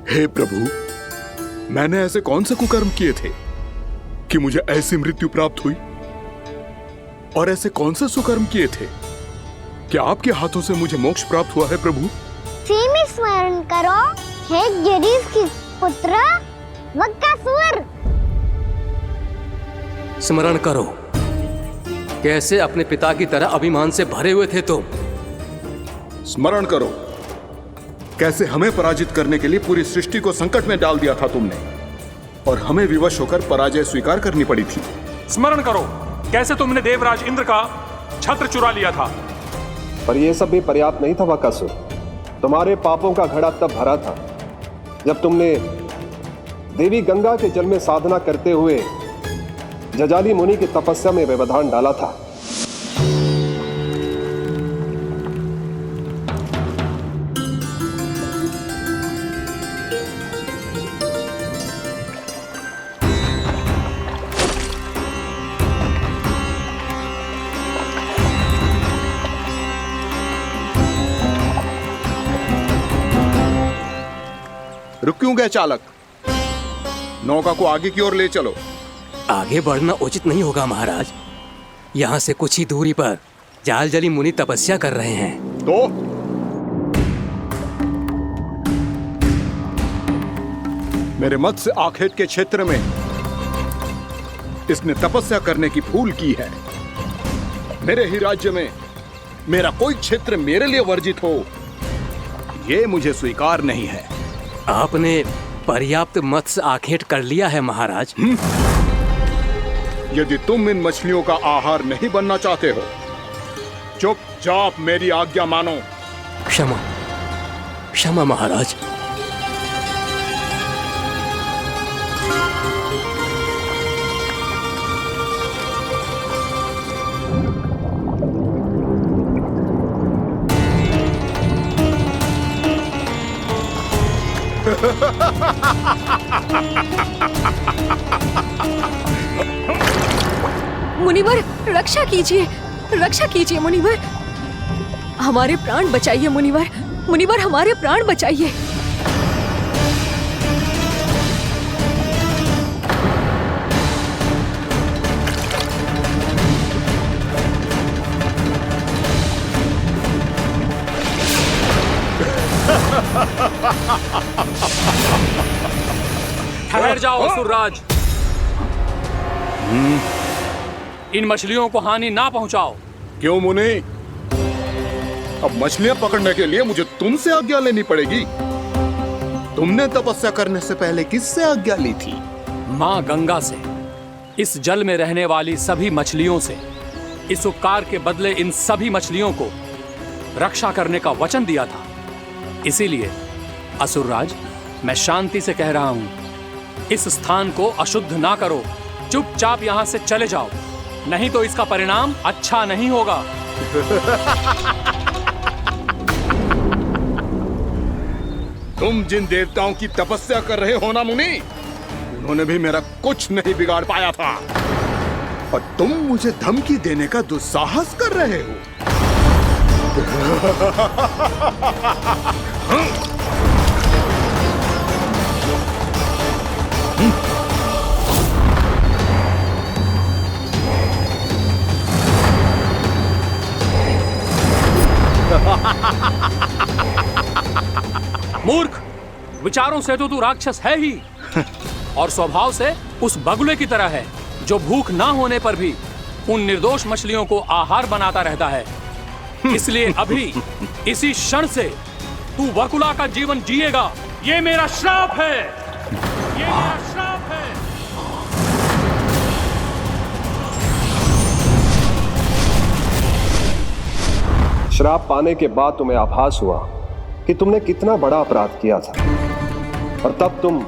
हे प्रभु, मैंने ऐसे कौन से कुकर्म किए थे कि मुझे ऐसी मृत्यु प्राप्त हुई? और ऐसे कौन से सुकर्म किए थे कि आपके हाथों से मुझे मोक्ष प्राप्त हुआ है प्रभु? स्मरण करो, हे जरीफ की पुत्र वक्कासुर। स्मरण करो, कैसे अपने पिता की तरह अभिमान से भरे हुए थे तुम। स्मरण करो, कैसे हमें पराजित करने के लिए पूरी सृष्टि को संकट में डाल दिया था तुमने, और हमें विवश होकर पराजय स्वीकार करनी पड़ी थी। स्मरण करो, कैसे तुमने देवराज इंद्र का छत्र चुरा लिया था। पर यह सब भी पर्याप्त नहीं था वक्कासुर। तुम्हारे पापों का घड़ा तब भरा था जब तुमने देवी गंगा के जल में साधना करते हुए जजाली मुनि की तपस्या में व्यवधान डाला था। रुक क्यों गए चालक? नौका को आगे की ओर ले चलो। आगे बढ़ना उचित नहीं होगा महाराज। यहाँ से कुछ ही दूरी पर जालजली मुनि तपस्या कर रहे हैं। तो मेरे मत्स्य आखेट के क्षेत्र में इसने तपस्या करने की भूल की है। मेरे ही राज्य में मेरा कोई क्षेत्र मेरे लिए वर्जित हो, यह मुझे स्वीकार नहीं है। आपने पर्याप्त मत्स्य आखेट कर लिया है महाराज। यदि तुम इन मछलियों का आहार नहीं बनना चाहते हो, चुपचाप मेरी आज्ञा मानो। क्षमा, क्षमा महाराज। मुनिवर, रक्षा कीजिए, रक्षा कीजिए मुनिवर। हमारे प्राण बचाइए मुनिवर, मुनिवर हमारे प्राण बचाइए। ठहर जाओ असुरराज। इन मछलियों को हानि ना पहुंचाओ। क्यों मुनि? अब मछलियां पकड़ने के लिए मुझे तुमसे आज्ञा लेनी पड़ेगी। तुमने तपस्या करने से पहले किससे आज्ञा ली थी? मां गंगा से, इस जल में रहने वाली सभी मछलियों से। इस उपकार के बदले इन सभी मछलियों को रक्षा करने का वचन दिया था। इसीलिए असुरराज, मैं शांति से कह रहा हूं, इस स्थान को अशुद्ध ना करो। चुपचाप यहां से चले जाओ, नहीं तो इसका परिणाम अच्छा नहीं होगा। तुम जिन देवताओं की तपस्या कर रहे हो ना मुनि, उन्होंने भी मेरा कुछ नहीं बिगाड़ पाया था, और तुम मुझे धमकी देने का दुस्साहस कर रहे हो। मूर्ख, विचारों से तो तू राक्षस है ही, और स्वभाव से उस बगुले की तरह है जो भूख ना होने पर भी उन निर्दोष मछलियों को आहार बनाता रहता है। इसलिए अभी इसी क्षण से तू वकुला का जीवन जिएगा। ये मेरा श्राप है, ये मेरा श्राप है। श्राप पाने के बाद तुम्हें आभास हुआ कि तुमने कितना बड़ा अपराध किया था, और तब तुम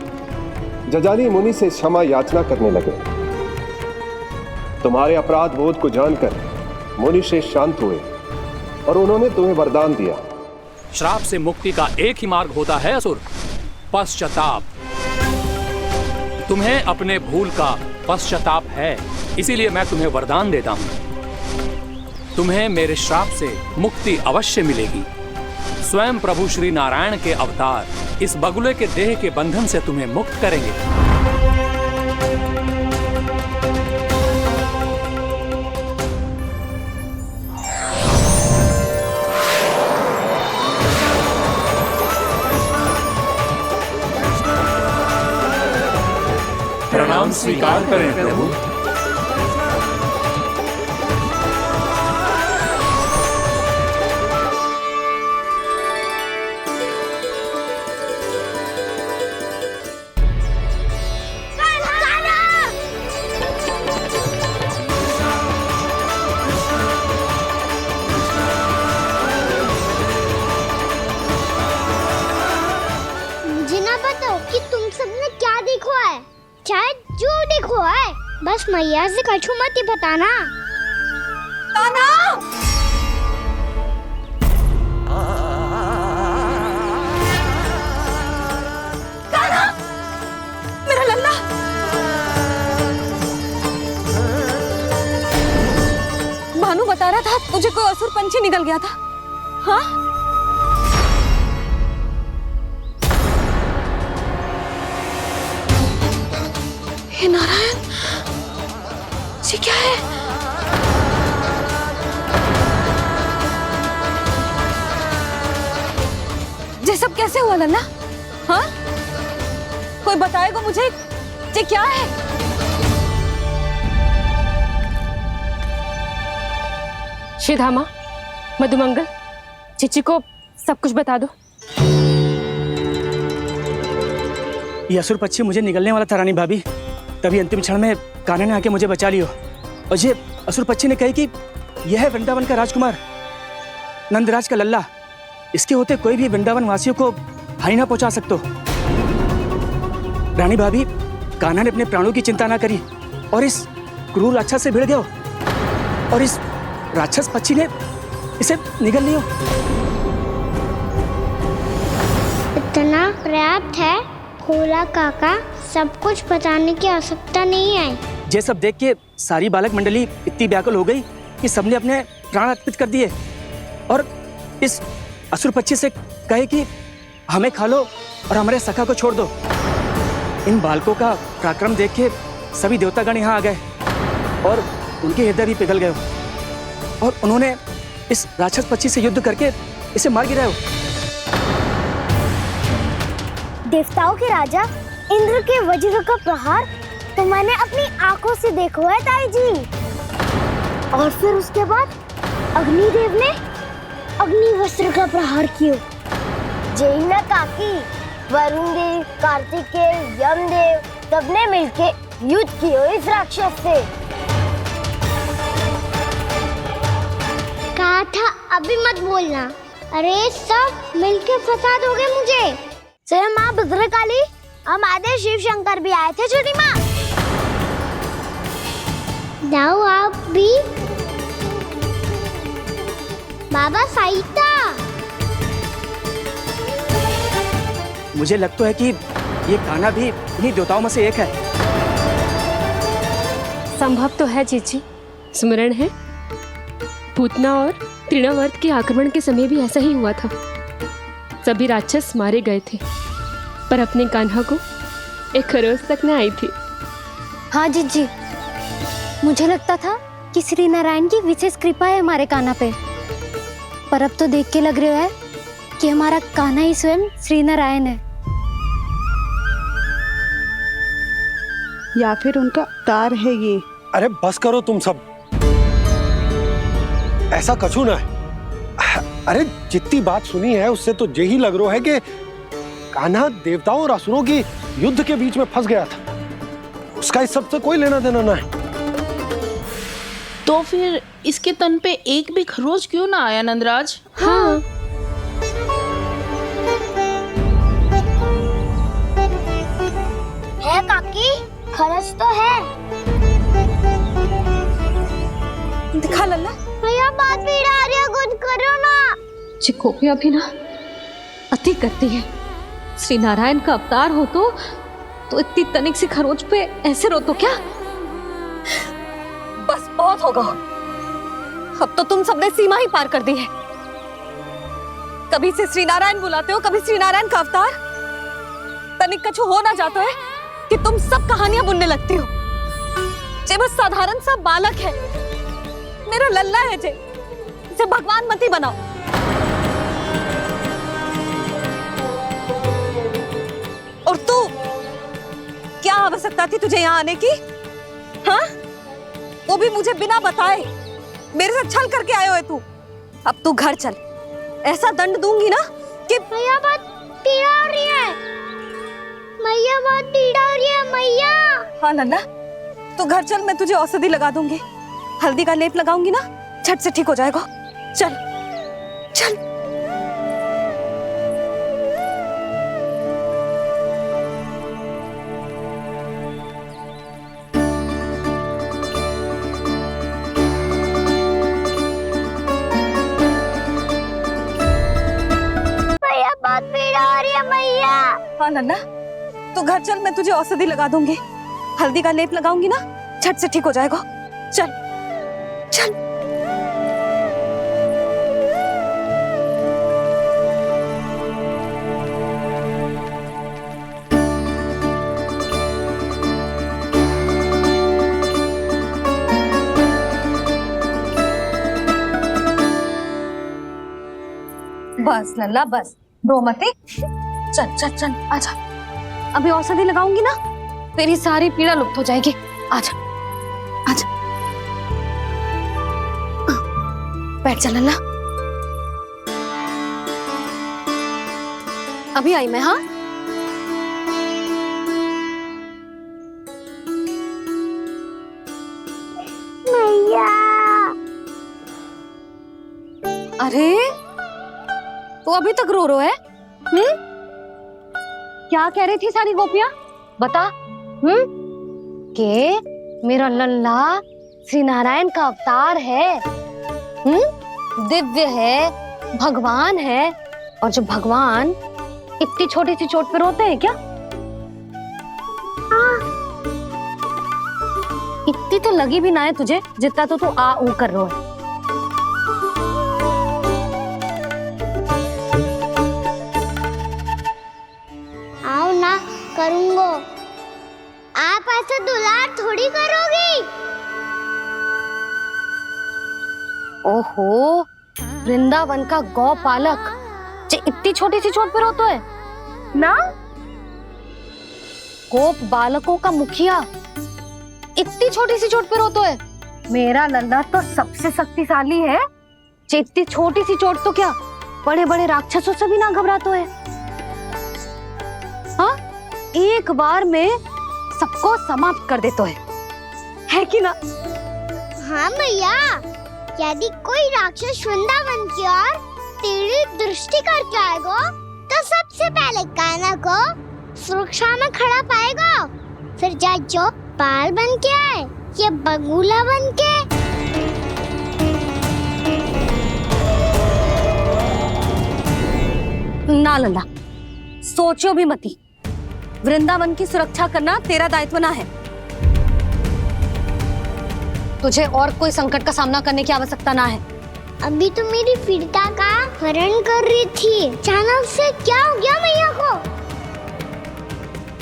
जजाली मुनि से क्षमा याचना करने लगे। तुम्हारे अपराध बोध को जानकर मुनि से शांत हुए और उन्होंने तुम्हें वरदान दिया। श्राप से मुक्ति का एक ही मार्ग होता है असुर, पश्चाताप। तुम्हें अपने भूल का पश्चाताप है, इसीलिए मैं तुम्हें वरदान देता हूं। तुम्हें मेरे श्राप से मुक्ति अवश्य मिलेगी। स्वयं प्रभु श्री नारायण के अवतार इस बगुले के देह के बंधन से तुम्हें मुक्त करेंगे। प्रणाम स्वीकार करें प्रभु। मुझे ना बताओ कि तुम सबने क्या देखा है, चाहे जो देखो है, बस मैया से कछु मत ही बताना। मेरा लल्ला, भानु बता रहा था तुझे कोई असुर पंछी निकल गया था। हाँ, हे नारायण, ये क्या है? ये सब कैसे हुआ लल्ला? हाँ, कोई बताएगा मुझे ये क्या है? श्रीधामा, मधुमंगल, चिची को सब कुछ बता दो। ये असुर पक्षी मुझे निगलने वाला था रानी भाभी, तभी अंतिम क्षण में कान्हा ने आके मुझे बचा लियो। और ये असुर पक्षी ने कही कि यह है वृंदावन का राजकुमार, नंदराज का लल्ला। इसके होते कोई भी वृंदावन वासियों को हानि ना पहुंचा सकते। रानी भाभी, कान्हा ने अपने प्राणों की चिंता ना करी और इस क्रूर राक्षस से भिड़ गयो, और इस राक्षस पक्षी ने इसे निगल लियो। इतना पर्याप्त है भोला काका, सब कुछ बताने की आवश्यकता नहीं है। ये सब देख के सारी बालक मंडली इतनी व्याकुल हो गई कि सबने अपने प्राण अर्पित कर दिए और इस असुर पक्षी से कहे कि हमें खा लो और हमारे सखा को छोड़ दो। इन बालकों का पराक्रम देख के सभी देवतागण यहाँ आ गए और उनके हृदय भी पिघल गए और उन्होंने इस राक्षस पक्षी से युद्ध करके इसे मार गिराया। देवताओं के राजा इंद्र के वज्र का प्रहार तो मैंने अपनी आंखों से देखा है ताई जी। और फिर उसके बाद अग्निदेव ने अग्निवस्त्र का प्रहार किया। जय ना काकी, वरुण देव, कार्तिकेय, यमदेव सबने मिलके युद्ध किया इस राक्षस से। कहा था अभी मत बोलना। अरे सब मिलके फंसा दोगे मुझे। जय माँ भद्रकाली, हमारे शिव शंकर भी आए थे छोटी माँ। जाओ आप भी। बाबा साईता, मुझे लगता है कि ये कान्हा भी इन्हीं देवताओं में से एक है। संभव तो है चीची, स्मरण है पूतना और तृणावर्त के आक्रमण के समय भी ऐसा ही हुआ था। सभी राक्षस मारे गए थे पर अपने कान्हा को एक खरोच तक न आई थी। हाँ जीजी, मुझे लगता था कि श्री नारायण की विशेष कृपा है हमारे कान्हा पे, पर अब तो देख के लग रहा है कि हमारा कान्हा ही स्वयं श्री नारायण है। या फिर उनका अवतार है ये। अरे बस करो तुम सब, ऐसा कछु ना है। अरे जितनी बात सुनी है उससे तो यही लग रहा है कि कान्हा देवताओं और असुरों की युद्ध के बीच में फंस गया था। उसका इस सब से कोई लेना देना ना है। तो फिर इसके तन पे एक भी खरोच क्यों ना आया नंदराज? हाँ, है काकी, खरच तो है। दिखा लल्ला। भैया बात पीड़ा आ रही है, कुछ करो ना। चिकोपिया भी ना अति करती है। श्री नारायण का अवतार हो तो इतनी तनिक सी खरोच पे ऐसे रो तो क्या? बस बहुत होगा। अब तो तुम सबने सीमा ही पार कर दी है। कभी से श्री नारायण बुलाते हो, कभी श्री नारायण का अवतार। तनिक कछु हो ना जाता है कि तुम सब कहानियां बुनने लगती हो। जे बस साधारण सा बालक है, मेरा लल्ला है जे, इसे भगवान मती बनाओ। और तू, क्या आवश्यकता थी तुझे यहाँ आने की? हाँ, वो भी मुझे बिना बताए, मेरे से छल करके आयो है तू। अब तू घर चल, ऐसा दंड दूंगी ना कि मैया बहुत पीड़ा हो रही है, मैया बहुत पीड़ा हो रही है मैया। हाँ नन्ना, तू घर चल, मैं तुझे औषधि लगा दूंगी, हल्दी का लेप लगाऊंगी ना, झट से ठीक हो जाएगा। चल चल। मैया बहुत पीड़ा हो रही है मैया। हाँ नन्ना, तू घर चल, मैं तुझे औषधि लगा दूंगी, हल्दी का लेप लगाऊंगी ना, झट से ठीक हो जाएगा। चल चल। बस लल्ला बस, रो मत। चल चल चल, आजा। अभी औषधि लगाऊंगी ना, तेरी सारी पीड़ा लुप्त हो जाएगी। आजा आजा, बैठ जा लल्ला। अभी आई मैं। हाँ, मैया। अरे तू अभी तक रो रो है? क्या कह रही थी सारी गोपियां? बता। के मेरा लल्ला श्री नारायण का अवतार है, दिव्य है, भगवान है। और जब भगवान इतनी छोटी सी चोट पे रोते हैं क्या? इतनी तो लगी भी ना है तुझे जितना तो तू आ ऊ कर रो है। आओ ना, करूंगो। आप ऐसा दुलार थोड़ी करोगी। ओहो, वृंदावन का गौपालक जे इतनी छोटी सी चोट पे रोता है ना? गोप बालकों का मुखिया इतनी छोटी सी चोट पे रोता है? मेरा लल्ला तो सबसे शक्तिशाली है, जे इतनी छोटी सी चोट तो क्या बड़े बड़े राक्षसों से भी ना घबराता है। हाँ, एक बार में सबको समाप्त कर देता है कि ना? हाँ मैया, यदि कोई राक्षस वृंदावन की ओर तेरी दृष्टि करके आएगा तो सबसे पहले कान्हा को सुरक्षा में खड़ा पाएगा, फिर चाहे जो बाल बन के आए या बगुला बन के। ना लल्ला, सोचो भी मती, वृंदावन की सुरक्षा करना तेरा दायित्व ना है। तुझे और कोई संकट का सामना करने की आवश्यकता ना है। अभी तो मेरी पीड़िता का हरण कर रही थी, अचानक से क्या हो गया मैया को?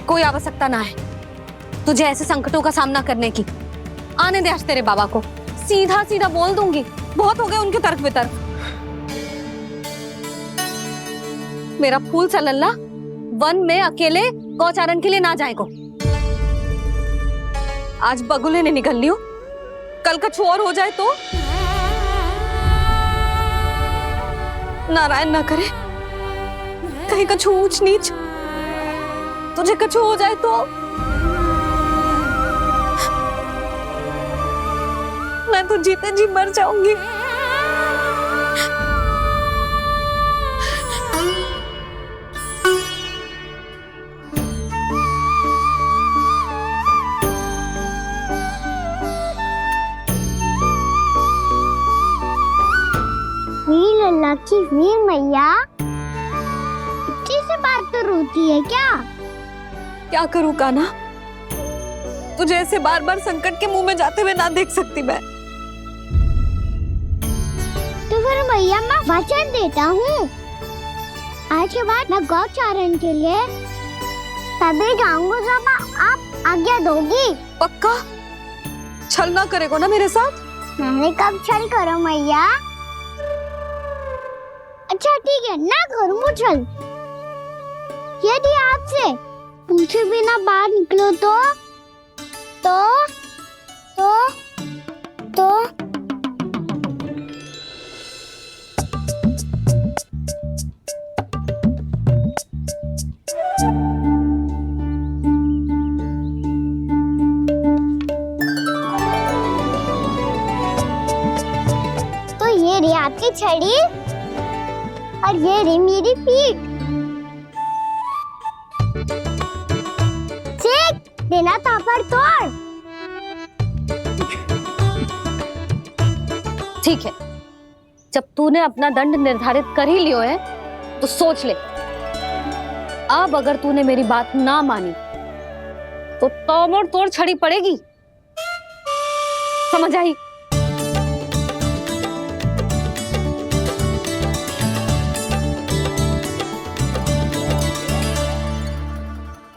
कोई आवश्यकता ना है तुझे ऐसे संकटों का सामना करने की। आने दे आज तेरे बाबा को, सीधा सीधा बोल दूंगी। बहुत हो गए उनके तर्क वितर्क। मेरा फूल सा लल्ला वन में अकेले गौचारण के लिए ना जाएगो। आज बगुले ने निकल लियो, कल कछु और हो जाए तो? नारायण ना करे, कहीं कछु ऊंच नीच तुझे कछु हो जाए तो? मैं तो जीते जी मर जाऊंगी। वीर लल्ला की वीर मैया इतनी सी बात तो रोती है क्या? क्या करूं कान्हा, तुझे ऐसे बार बार संकट के मुंह में जाते हुए ना देख सकती मैं। तो फिर मैया मैं वचन देता हूँ, आज के बाद मैं गौचारण के लिए तभी जाऊंगा जब आप आज्ञा दोगी। पक्का छल ना करेगा ना मेरे साथ? मैंने कब छल करो मैया? अच्छा ठीक है, ना करूँगा छल। यदि आपसे पूछे बिना बाहर निकलो तो ये रही आपकी छड़ी और ये रही मेरी पीठ। चेक देना तापर तोड़। ठीक है, जब तूने अपना दंड निर्धारित कर ही लियो है तो सोच ले, अब अगर तूने मेरी बात ना मानी तो तोड़ तोड़ छड़ी पड़ेगी, समझ आई?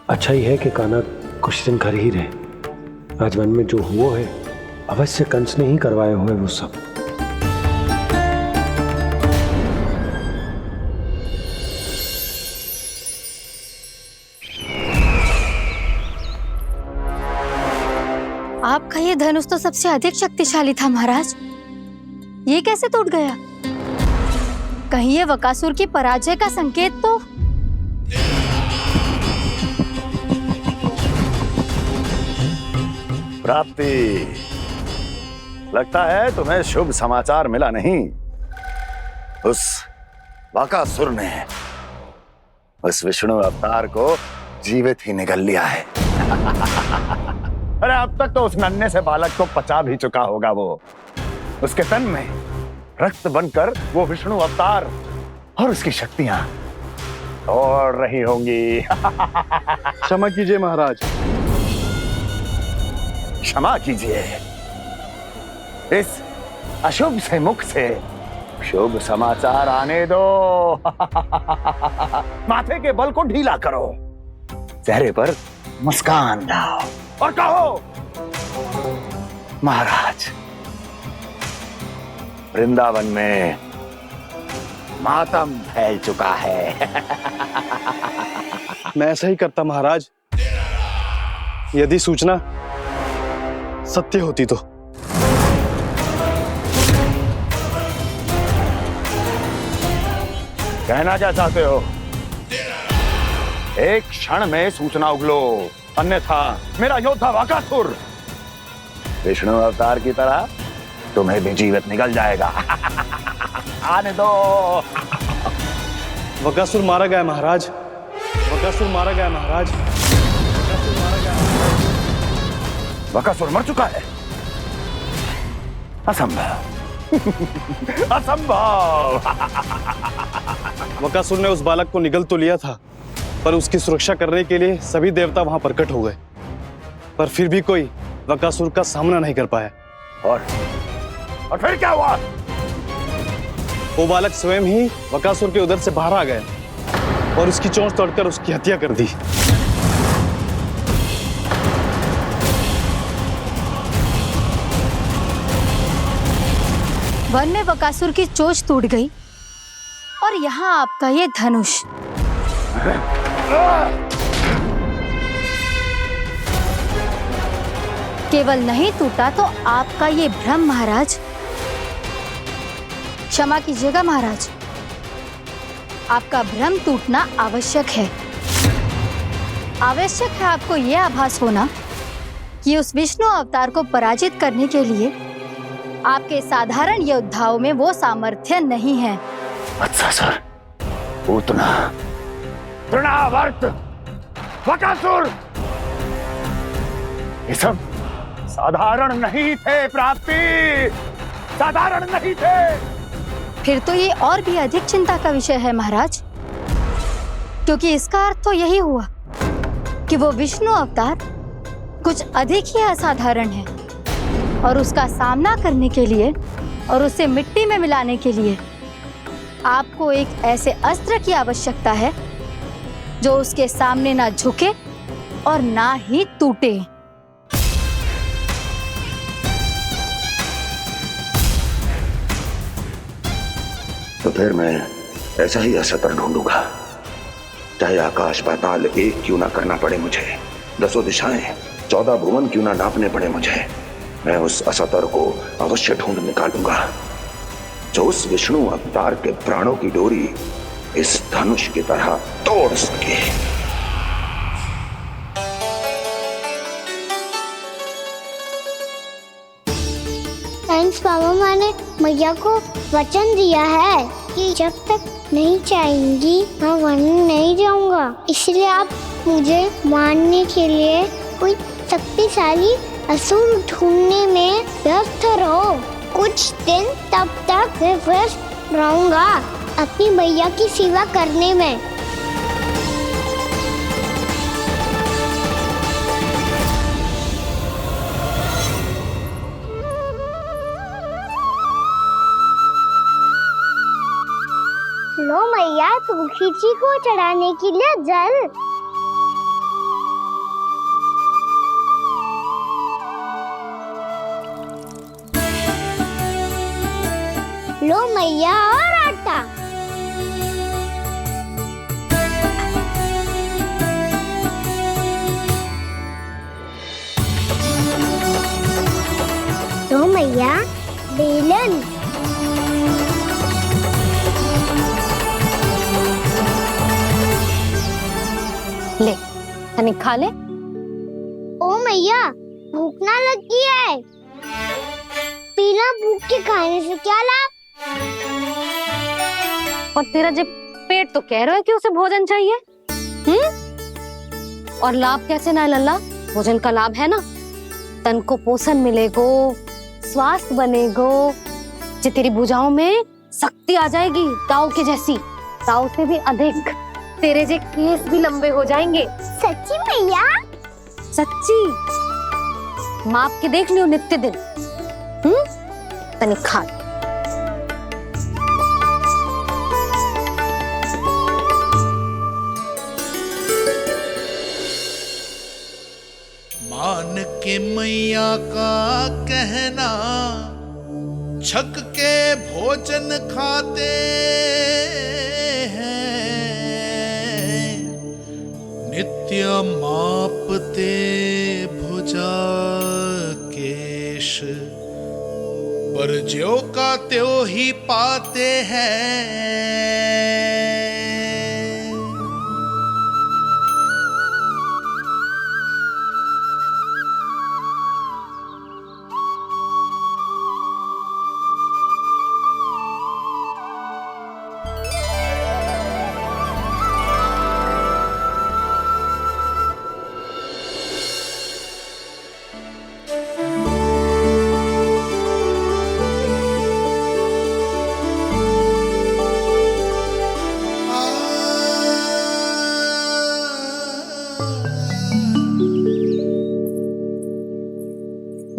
अच्छा ही है कि कान्हा कुछ दिन घर ही रहे। राजवन में जो हुआ है अवश्य कंस ने ही करवाए हुए वो सब। आपका ये धनुष तो सबसे अधिक शक्तिशाली था महाराज, ये कैसे टूट गया? कहीं ये बकासुर की पराजय का संकेत तो? प्राप्ति, लगता है तुम्हें शुभ समाचार मिला नहीं। उस बकासुर ने उस विष्णु अवतार को जीवित ही निगल लिया है। अरे अब तक तो उस नन्हे से बालक को पचा भी चुका होगा वो। उसके तन में रक्त बनकर वो विष्णु अवतार और उसकी शक्तियां दौड़ रही होंगी। क्षमा कीजिए महाराज। क्षमा कीजिए, इस अशुभ से मुख से शुभ समाचार आने दो। माथे के बल को ढीला करो, चेहरे पर मुस्कान लाओ और कहो, महाराज, वृंदावन में मातम फैल चुका है। मैं ऐसा ही करता महाराज, यदि सूचना सत्य होती तो। कहना क्या चाहते हो? एक क्षण में सूचना उगलो, अन्यथा मेरा योद्धा बकासुर विष्णु अवतार की तरह तुम्हें भी जीवित निकल जाएगा। आने दो। बकासुर मारा गया महाराज, बकासुर मारा गया महाराज, बकासुर मारा गया। बकासुर मर चुका है? असंभव। असंभव। बकासुर ने उस बालक को निगल तो लिया था, पर उसकी सुरक्षा करने के लिए सभी देवता वहां प्रकट हो गए, पर फिर भी कोई बकासुर का सामना नहीं कर पाया। और फिर क्या हुआ? वो बालक स्वयं ही बकासुर के उदर से बाहर आ गया और उसकी चोंच तोड़कर उसकी हत्या कर दी। वन में बकासुर की चोंच टूट गई और यहाँ आपका ये धनुष। केवल नहीं टूटा तो आपका ये भ्रम महाराज। क्षमा कीजिएगा महाराज, आपका भ्रम टूटना आवश्यक है। आवश्यक है आपको यह आभास होना कि उस विष्णु अवतार को पराजित करने के लिए आपके साधारण योद्धाओं में वो सामर्थ्य नहीं है। अच्छा सर, पूतना, तृणावर्त, बकासुर, ये सब साधारण नहीं थे प्राप्ति, साधारण नहीं थे। फिर तो ये और भी अधिक चिंता का विषय है महाराज, क्योंकि इसका अर्थ तो यही हुआ कि वो विष्णु अवतार कुछ अधिक ही असाधारण है और उसका सामना करने के लिए और उसे मिट्टी में मिलाने के लिए आपको एक ऐसे अस्त्र की आवश्यकता है जो उसके सामने ना झुके और ना ही टूटे। तो फिर मैं ऐसा ही असतर ढूंढूंगा, चाहे आकाश पाताल एक क्यों ना करना पड़े मुझे, 10 दिशाएं 14 भुवन क्यों ना नापने पड़े मुझे, मैं उस असतर को अवश्य ढूंढ निकालूंगा जो उस विष्णु अवतार के प्राणों की डोरी इस धनुष की तरह तोड़ सके। थैंक्स पापा, मैंने मैया को वचन दिया है कि जब तक नहीं चाहेंगी मैं वन नहीं जाऊंगा, इसलिए आप मुझे मारने के लिए कोई शक्तिशाली असुर ढूंढने में व्यस्त रहो। कुछ दिन तब तक मैं व्यस्त रहूंगा अपनी मैया की सेवा करने में। लो मैया, तुलसी जी को चढ़ाने के लिए जल। लो मैया, और आटा। लो मैया, बेलन। ले तनिक खा ले। ओ मैया, भूख ना लगी है। बिना भूख के खाने से क्या लाभ? और तेरा जब पेट तो कह रहा है कि उसे भोजन चाहिए, और लाभ कैसे ना लल्ला? भोजन का लाभ है ना, तन को पोषण मिलेगो, स्वास्थ्य बनेगो, जो तेरी भुजाओं में शक्ति आ जाएगी, ताऊ के जैसी, ताऊ से भी अधिक। तेरे जे केस भी लंबे हो जाएंगे। सच्ची मैया? सच्ची। माप के देख लियो नित्य दिन। तनिक खा। मान के मैया का कहना, छक के भोजन खाते हैं, नित्य मापते भुजा केश, पर ज्यो का त्यों ही पाते हैं।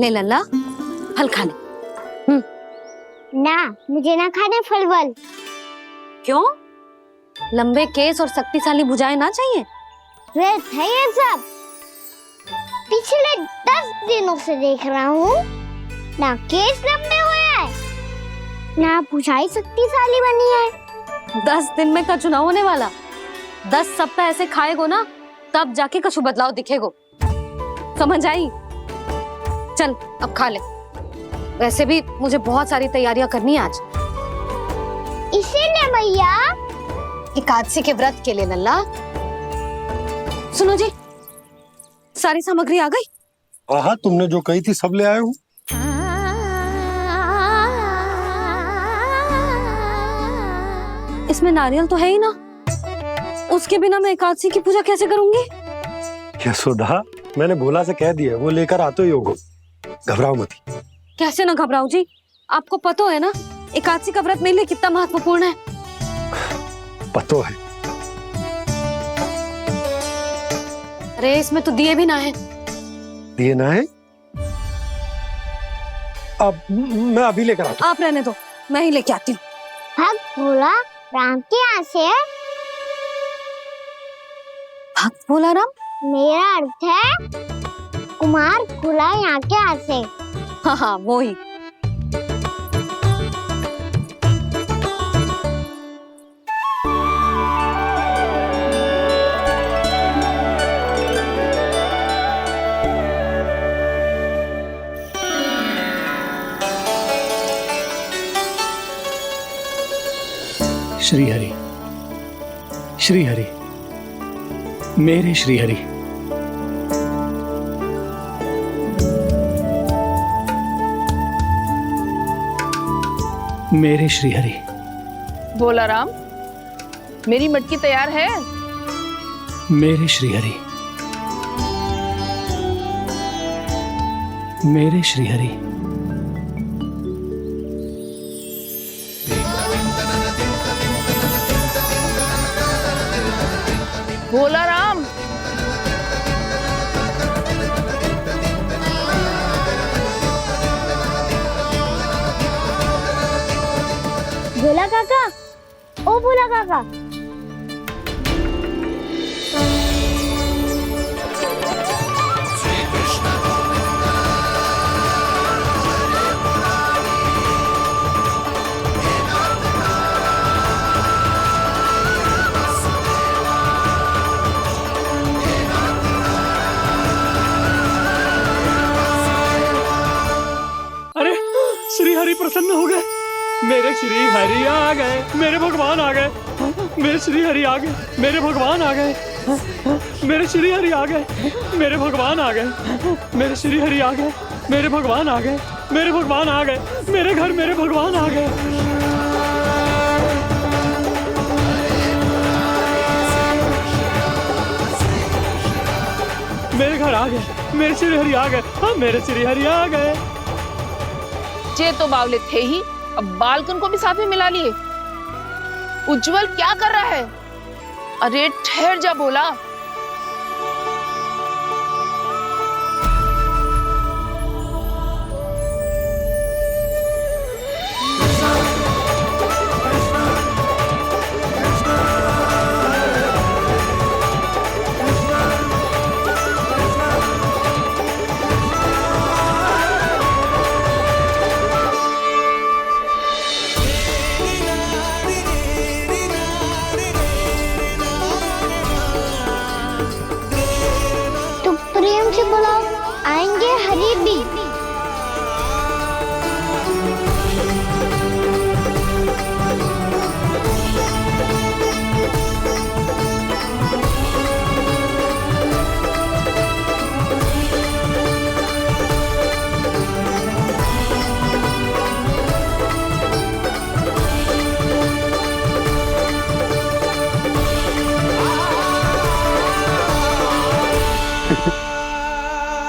ले लल्ला, फल खा ले। ना, मुझे ना खाने फल वल। क्यों? लंबे केस और शक्तिशाली भुजाएं ना चाहिए? व्यर्थ है ये सब। पिछले 10 दिनों से देख रहा हूँ, ना केस लंबे हुए हैं, ना भुजाएं शक्तिशाली बनी है। 10 दिन में का चुनाव होने वाला, 10 सप्ताह ऐसे खाएगो ना, तब जाके कछु बदलाव दिखेगो। समझ आई? चल अब खा ले। वैसे भी मुझे बहुत सारी तैयारियां करनी है आज। इसीलिए भैया, एकादशी के व्रत के लिए लल्ला। सुनो जी, सारी सामग्री आ गई? हाँ, तुमने जो कही थी सब ले आए हूँ। इसमें नारियल तो है ही ना, उसके बिना मैं एकादशी की पूजा कैसे करूंगी? यशोदा, मैंने भोला से कह दिया, वो लेकर आते ही होगा, घबराओ मत। कैसे ना घबराओ जी, आपको पता है ना एकादशी का व्रत मेरे लिए कितना महत्वपूर्ण है। पतो है। अरे इसमें तो दिए भी ना है। दिए ना है? अब मैं अभी लेकर आता हूँ। आप रहने दो, मैं ही लेके आती हूँ। भक्त भोला राम के यहाँ से है। भक्त भोला राम? मेरा अर्थ है कुमार खुला यहाँ के हाथ से। हाँ हाँ वो ही। श्री हरि, श्री हरि, मेरे श्री हरि। मेरे श्री हरि। भोला राम, मेरी मटकी तैयार है? मेरे श्री हरि। मेरे श्री हरि। भोला राम, भोला काका, ओ भोला काका। अरे श्री हरि प्रसन्न हो गए। मेरे श्री हरि आ गए, मेरे भगवान आ गए। मेरे श्री हरि आ गए, मेरे भगवान आ गए। मेरे श्री हरि आ गए, मेरे भगवान आ गए। मेरे श्री हरि आ गए, मेरे भगवान आ गए। मेरे भगवान आ गए, मेरे घर मेरे भगवान आ गए। मेरे घर आ गए, मेरे श्री हरि आ गए। हाँ मेरे श्री हरि आ गए। ये तो बावले थे ही, अब बालकन को भी साथ में मिला लिए। उज्जवल क्या कर रहा है? अरे ठहर जा भोला। प्रेम से बुलाओ, आएंगे हरि भी।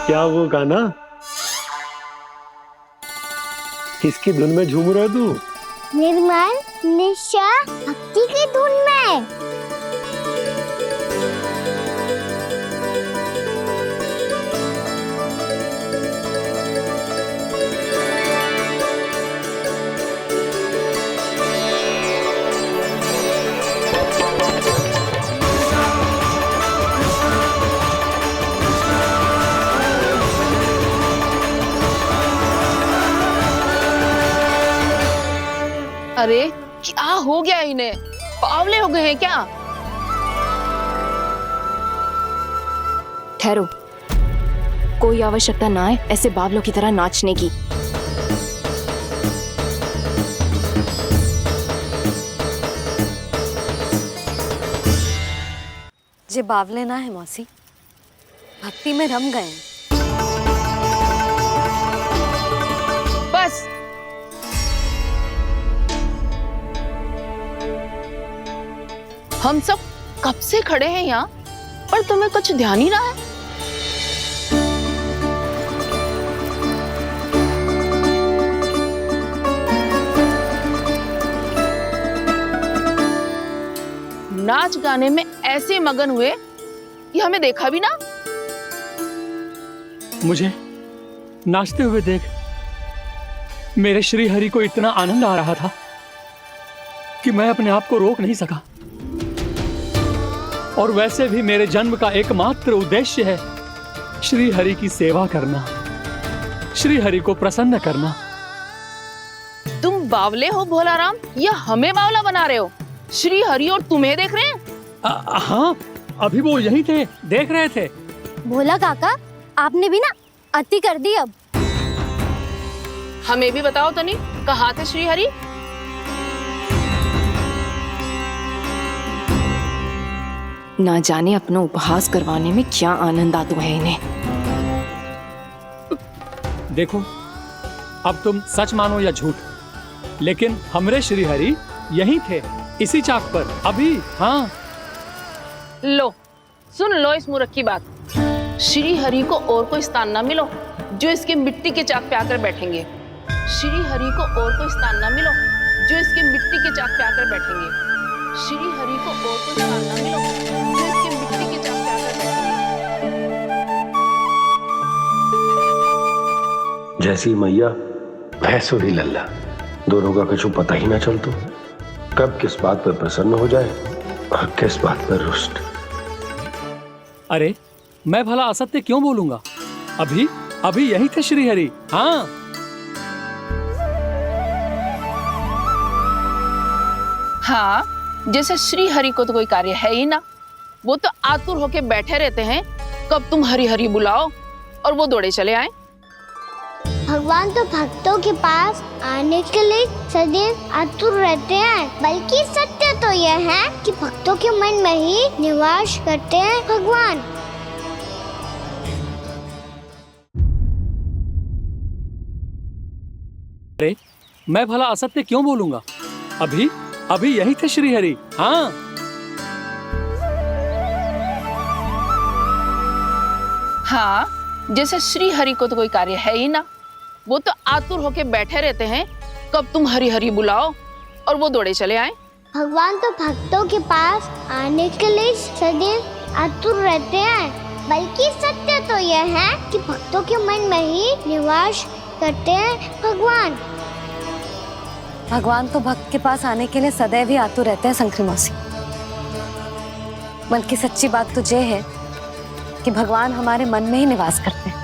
क्या वो गाना? किसकी धुन में झूम रहा तू? निर्मल निशा भक्ति की धुन में। अरे क्या हो गया इन्हें? पावले हो गए हैं क्या? ठहरो, कोई आवश्यकता ना है ऐसे बावलों की तरह नाचने की। जे बावले ना है मौसी, भक्ति में रम गए। बस हम सब कब से खड़े हैं यहाँ, पर तुम्हें कुछ ध्यान ही ना है। नाच गाने में ऐसे मगन हुए कि हमें देखा भी ना। मुझे नाचते हुए देख मेरे श्री हरि को इतना आनंद आ रहा था कि मैं अपने आप को रोक नहीं सका। और वैसे भी मेरे जन्म का एकमात्र उद्देश्य है श्री हरि की सेवा करना, श्री हरि को प्रसन्न करना। तुम बावले हो भोलाराम या हमें बावला बना रहे हो? श्री हरि और तुम्हें देख रहे हैं? हाँ, अभी वो यहीं थे, देख रहे थे। भोला काका, आपने भी ना अति कर दी अब। हमें भी बताओ तनी, कहाँ थे श्री हरि? ना जाने अपना उपहास करवाने में क्या आनंद आता है इन्हें। देखो, अब तुम सच मानो या झूठ, लेकिन हमरे श्री हरि यहीं थे, इसी चाक पर अभी। हाँ, लो सुन लो इस मूर्ख की बात। श्री हरि को और कोई स्थान ना मिलो जो इसके मिट्टी के चाक पे आकर बैठेंगे। श्री हरि को और कोई स्थान ना मिलो जो इसके मिट्टी के चाक पे आकर बैठेंगे। श्री हरि को और कोई स्थान ना मिलो जो इसके मिट्टी के चाक पे आकर बैठेंगे। जैसी मैया वैसो ही लल्ला, दोनों का कुछ पता ही ना चलतो, कब किस बात पर प्रसन्न हो जाए और किस बात पर रुष्ट। अरे मैं भला असत्य क्यों बोलूंगा? अभी अभी यही थे श्री हरि। हाँ, हाँ, जैसे श्री हरि को तो कोई कार्य है ही ना, वो तो आतुर होके बैठे रहते हैं कब तुम हरि हरि बुलाओ और वो दौड़े चले आए। भगवान तो भक्तों के पास आने के लिए सदैव आतुर रहते हैं, बल्कि सत्य तो यह है कि भक्तों के मन में ही निवास करते हैं भगवान। अरे मैं भला असत्य क्यों बोलूंगा? अभी अभी यही थे श्री हरि। हाँ, हाँ, जैसे श्री हरि को तो कोई कार्य है ही ना, वो तो आतुर होके बैठे रहते हैं कब तुम हरि हरि बुलाओ और वो दौड़े चले आए। भगवान तो भक्तों के पास आने के लिए सदैव आतुर रहते हैं, बल्कि सत्य तो यह है कि भक्तों के मन में ही निवास करते हैं भगवान। भगवान तो भक्त के पास आने के लिए सदैव ही आतुर रहते हैं शंकरी मौसी। बल्कि सच्ची बात तो ये है कि भगवान हमारे मन में ही निवास करते हैं।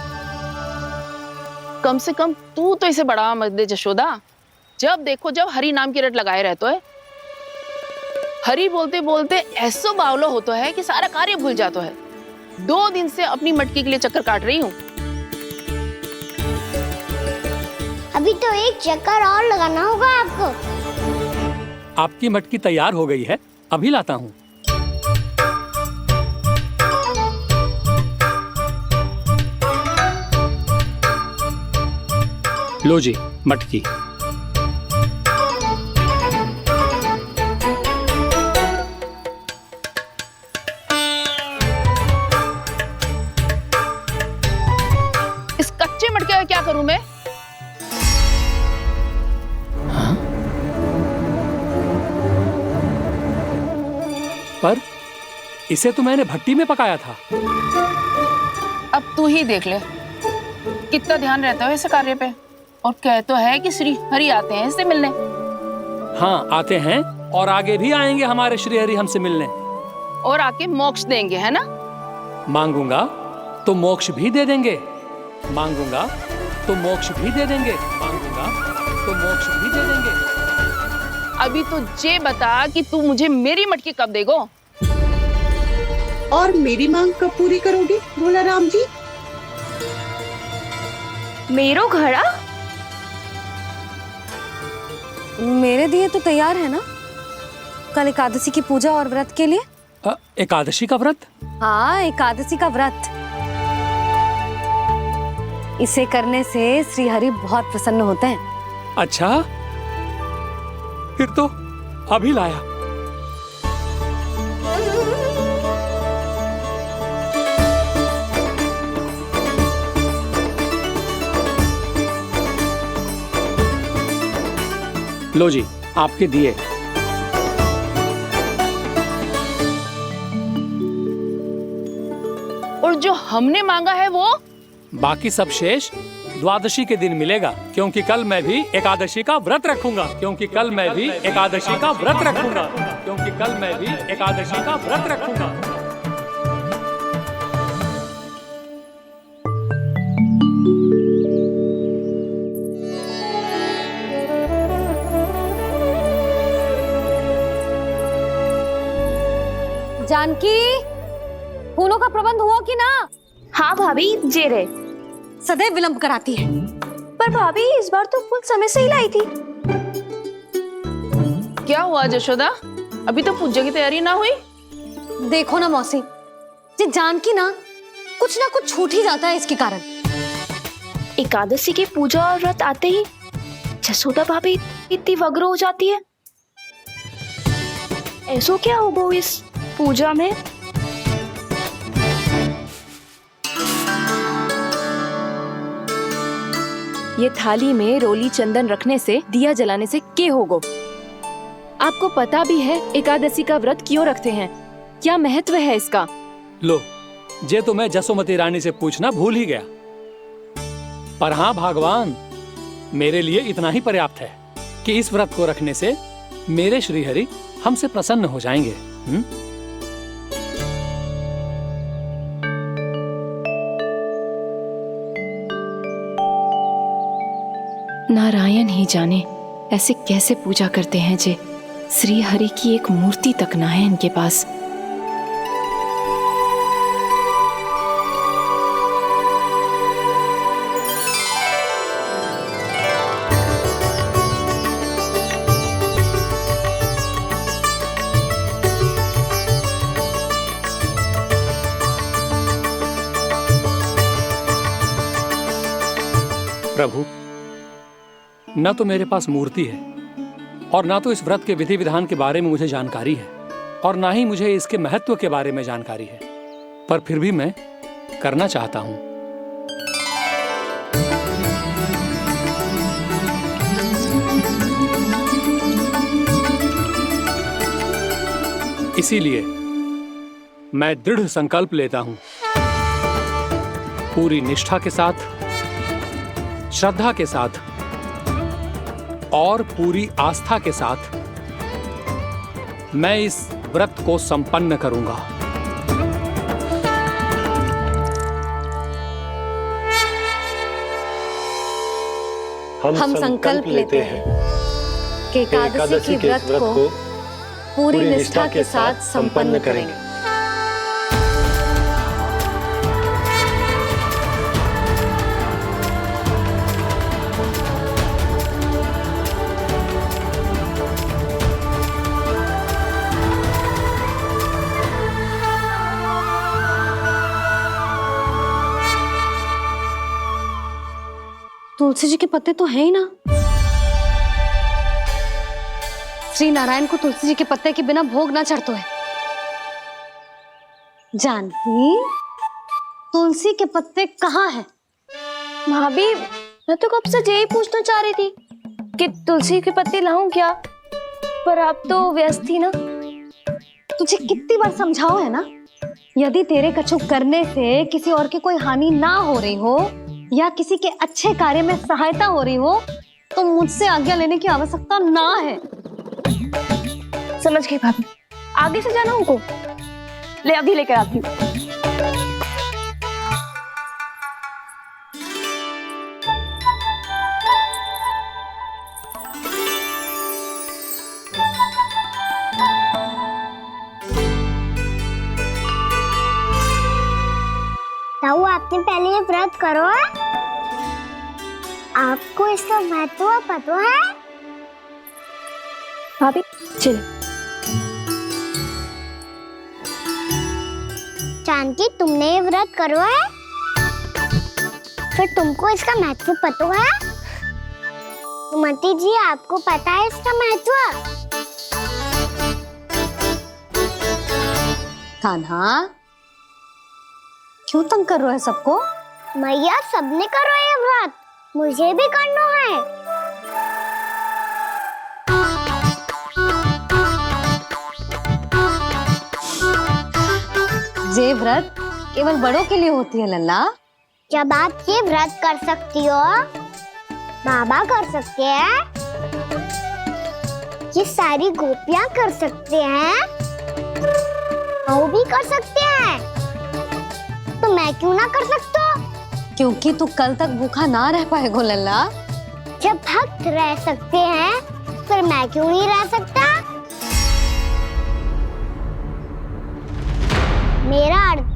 कम से कम तू तो इसे बढ़ावा मत दे जशोदा। जब देखो जब हरि नाम की रट लगाए रहते है। हरि बोलते बोलते ऐसो बावलो होता है कि सारा कार्य भूल जाता है। 2 दिन से अपनी मटकी के लिए चक्कर काट रही हूँ। अभी तो एक चक्कर और लगाना होगा आपको। आपकी मटकी तैयार हो गई है, अभी लाता हूँ। लो जी मटकी। इस कच्चे मटके का क्या करूं मैं? पर इसे तो मैंने भट्टी में पकाया था। अब तू ही देख ले कितना ध्यान रहता है इस कार्य पे। और कह तो है कि श्री हरि आते हैं इससे मिलने। हाँ आते हैं और आगे भी आएंगे हमारे श्री हरि हमसे मिलने। और आके मोक्ष देंगे, है ना? मांगूंगा तो मोक्ष भी दे देंगे, मांगूंगा तो मोक्ष भी दे देंगे, मांगूंगा तो मोक्ष भी दे देंगे। अभी तो ये बता कि तू मुझे मेरी मटकी कब देगो? और मेरी मांग कब पूरी करोगे भोलाराम जी? मेरो घड़ा मेरे दिए तो तैयार है ना? कल एकादशी की पूजा और व्रत के लिए। एकादशी का व्रत? हाँ, एकादशी का व्रत। इसे करने से श्री हरि बहुत प्रसन्न होते हैं। अच्छा, फिर तो अभी लाया। लो जी आपके दिए। और जो हमने मांगा है वो? बाकी सब शेष द्वादशी के दिन मिलेगा, क्योंकि कल मैं भी एकादशी का व्रत रखूंगा, क्योंकि कल मैं भी एकादशी का व्रत रखूंगा, क्योंकि कल मैं भी एकादशी का व्रत रखूंगा। जानकी, फूलों का प्रबंध हुआ कि ना? हाँ भाभी, जे रहे। सदैव विलंब कराती है। पर भाभी इस बार तो फूल समय से ही लाई थी। क्या हुआ जशोदा, अभी तो पूजा की तैयारी ना हुई? देखो ना मौसी, ये जानकी ना कुछ छूट ही जाता है इसके कारण। एकादशी की पूजा और व्रत आते ही जसोदा भाभी इतनी वग्र हो जाती है। ऐसो क्या होगा इस पूजा में? ये थाली में रोली चंदन रखने से, दिया जलाने से के होगो? आपको पता भी है एकादशी का व्रत क्यों रखते हैं? क्या महत्व है इसका? लो, जे तो मैं जसोमती रानी से पूछना भूल ही गया। पर हाँ भगवान, मेरे लिए इतना ही पर्याप्त है कि इस व्रत को रखने से मेरे श्रीहरि हमसे प्रसन्न हो जाएंगे। नारायण ही जाने ऐसे कैसे पूजा करते हैं जे श्री हरि की एक मूर्ति तक ना है इनके पास। प्रभु, न तो मेरे पास मूर्ति है और ना तो इस व्रत के विधि विधान के बारे में मुझे जानकारी है और ना ही मुझे इसके महत्व के बारे में जानकारी है, पर फिर भी मैं करना चाहता हूं। इसीलिए मैं दृढ़ संकल्प लेता हूं, पूरी निष्ठा के साथ, श्रद्धा के साथ और पूरी आस्था के साथ मैं इस व्रत को संपन्न करूंगा। हम संकल्प लेते हैं कि एकादशी के व्रत को पूरी निष्ठा के साथ संपन्न करेंगे। तुलसी जी के पत्ते तो हैं ही ना। श्री नारायण को तुलसी जी के पत्ते के बिना भोग ना चढ़तो है। जानकी, तुलसी के पत्ते कहाँ हैं? भाभी, मैं तो कब से यही पूछना चाह रही थी कि तुलसी के पत्ते लाऊं क्या, पर आप तो व्यस्त थी ना। तुझे कितनी बार समझाओ है ना, यदि तेरे कछु करने से किसी और की कोई हानि ना हो रही हो या किसी के अच्छे कार्य में सहायता हो रही हो तो मुझसे आज्ञा लेने की आवश्यकता ना है। समझ गई भाभी, आगे से जाना उनको। ले अभी लेकर आती हूँ। ताऊ, आपने पहले ये व्रत करो है? आपको इसका महत्व पता है? भाभी चल। जानकी, तुमने ये व्रत करो है? फिर तुमको इसका महत्व पता है? सुमति जी, आपको पता है इसका महत्व? कान्हा, क्यों तंग कर रहे हो सबको? मैया, सबने करो ये व्रत, मुझे भी करना है। ये व्रत केवल बड़ों के लिए होती है लल्ला। जब आप ये व्रत कर सकती हो, बाबा कर सकते हैं, ये सारी गोपियां कर सकते हैं, वो भी कर सकते हैं, तो मैं क्यों ना कर सकता? क्योंकि तू कल तक भूखा ना रह पाएगा लल्ला। जब भक्त रह सकते हैं, फिर मैं क्यों नहीं रह सकता?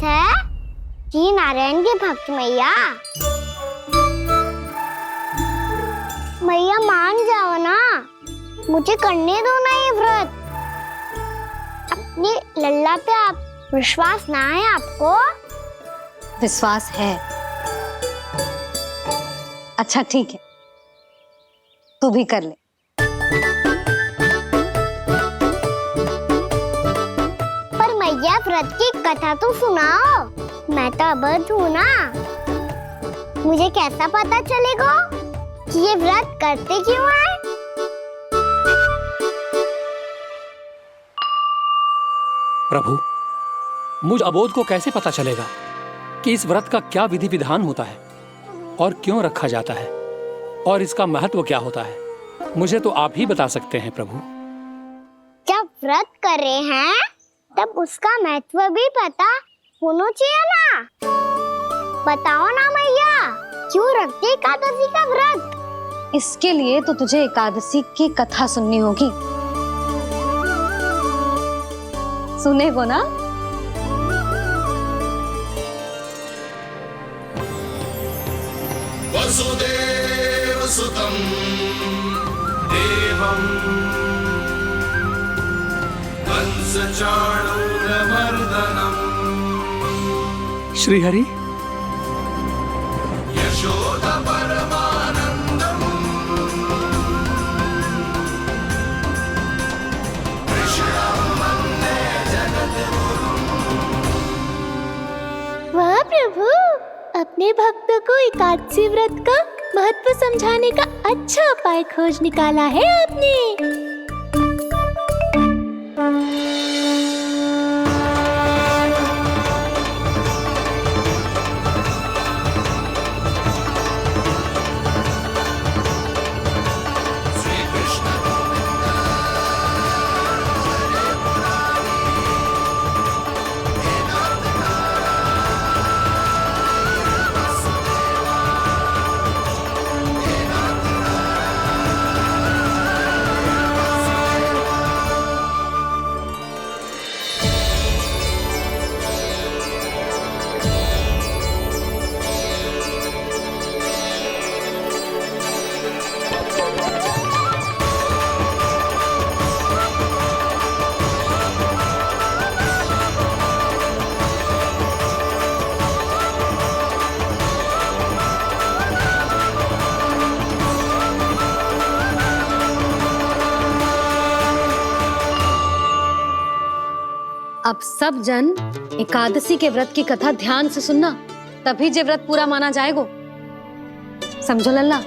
बात है कि नारायण के भक्त मैया, मैया मान जाओ ना, मुझे करने दो ना ये व्रत। अपनी लल्ला पे आप विश्वास ना है आपको? विश्वास है। अच्छा ठीक है, तू भी कर ले। पर मैया व्रत की कथा तो सुनाओ, मैं तो अबध हूँ ना, मुझे कैसा पता चलेगा कि ये व्रत करते क्यों है? प्रभु, मुझ अबोध को कैसे पता चलेगा कि इस व्रत का क्या विधि विधान होता है और क्यों रखा जाता है और इसका महत्व क्या होता है? मुझे तो आप ही बता सकते हैं प्रभु। जब व्रत कर रहे हैं तब उसका महत्व भी पता होना चाहिए ना। बताओ ना मैया, क्यों रखते एकादशी का व्रत? इसके लिए तो तुझे एकादशी की कथा सुननी होगी। सुने वो ना। वसुदेव सुतं देवं कंसचाणूरमर्दनम् श्रीहरि, यशोदा परमानन्दम् कृष्णं वन्दे जगद्गुरुम्। वाह प्रभु, अपने भक्तों को एकादशी व्रत का महत्व समझाने का अच्छा उपाय खोज निकाला है आपने। अब सब जन एकादशी के व्रत की कथा ध्यान से सुनना, तभी जे व्रत पूरा माना जाएगा। समझो लल्ला।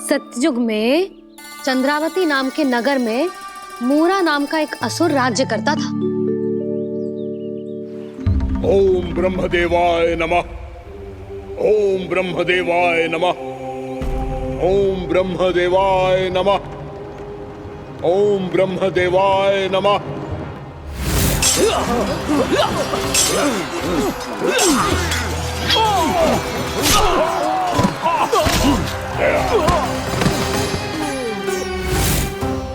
सतयुग में चंद्रावती नाम के नगर में मूरा नाम का एक असुर राज्य करता था। ओम ब्रह्मदेवाय नमः। ओम ब्रह्मदेवाय नमः। ओम ब्रह्मदेवाय नमः। ओम ब्रह्मदेवाय नमः।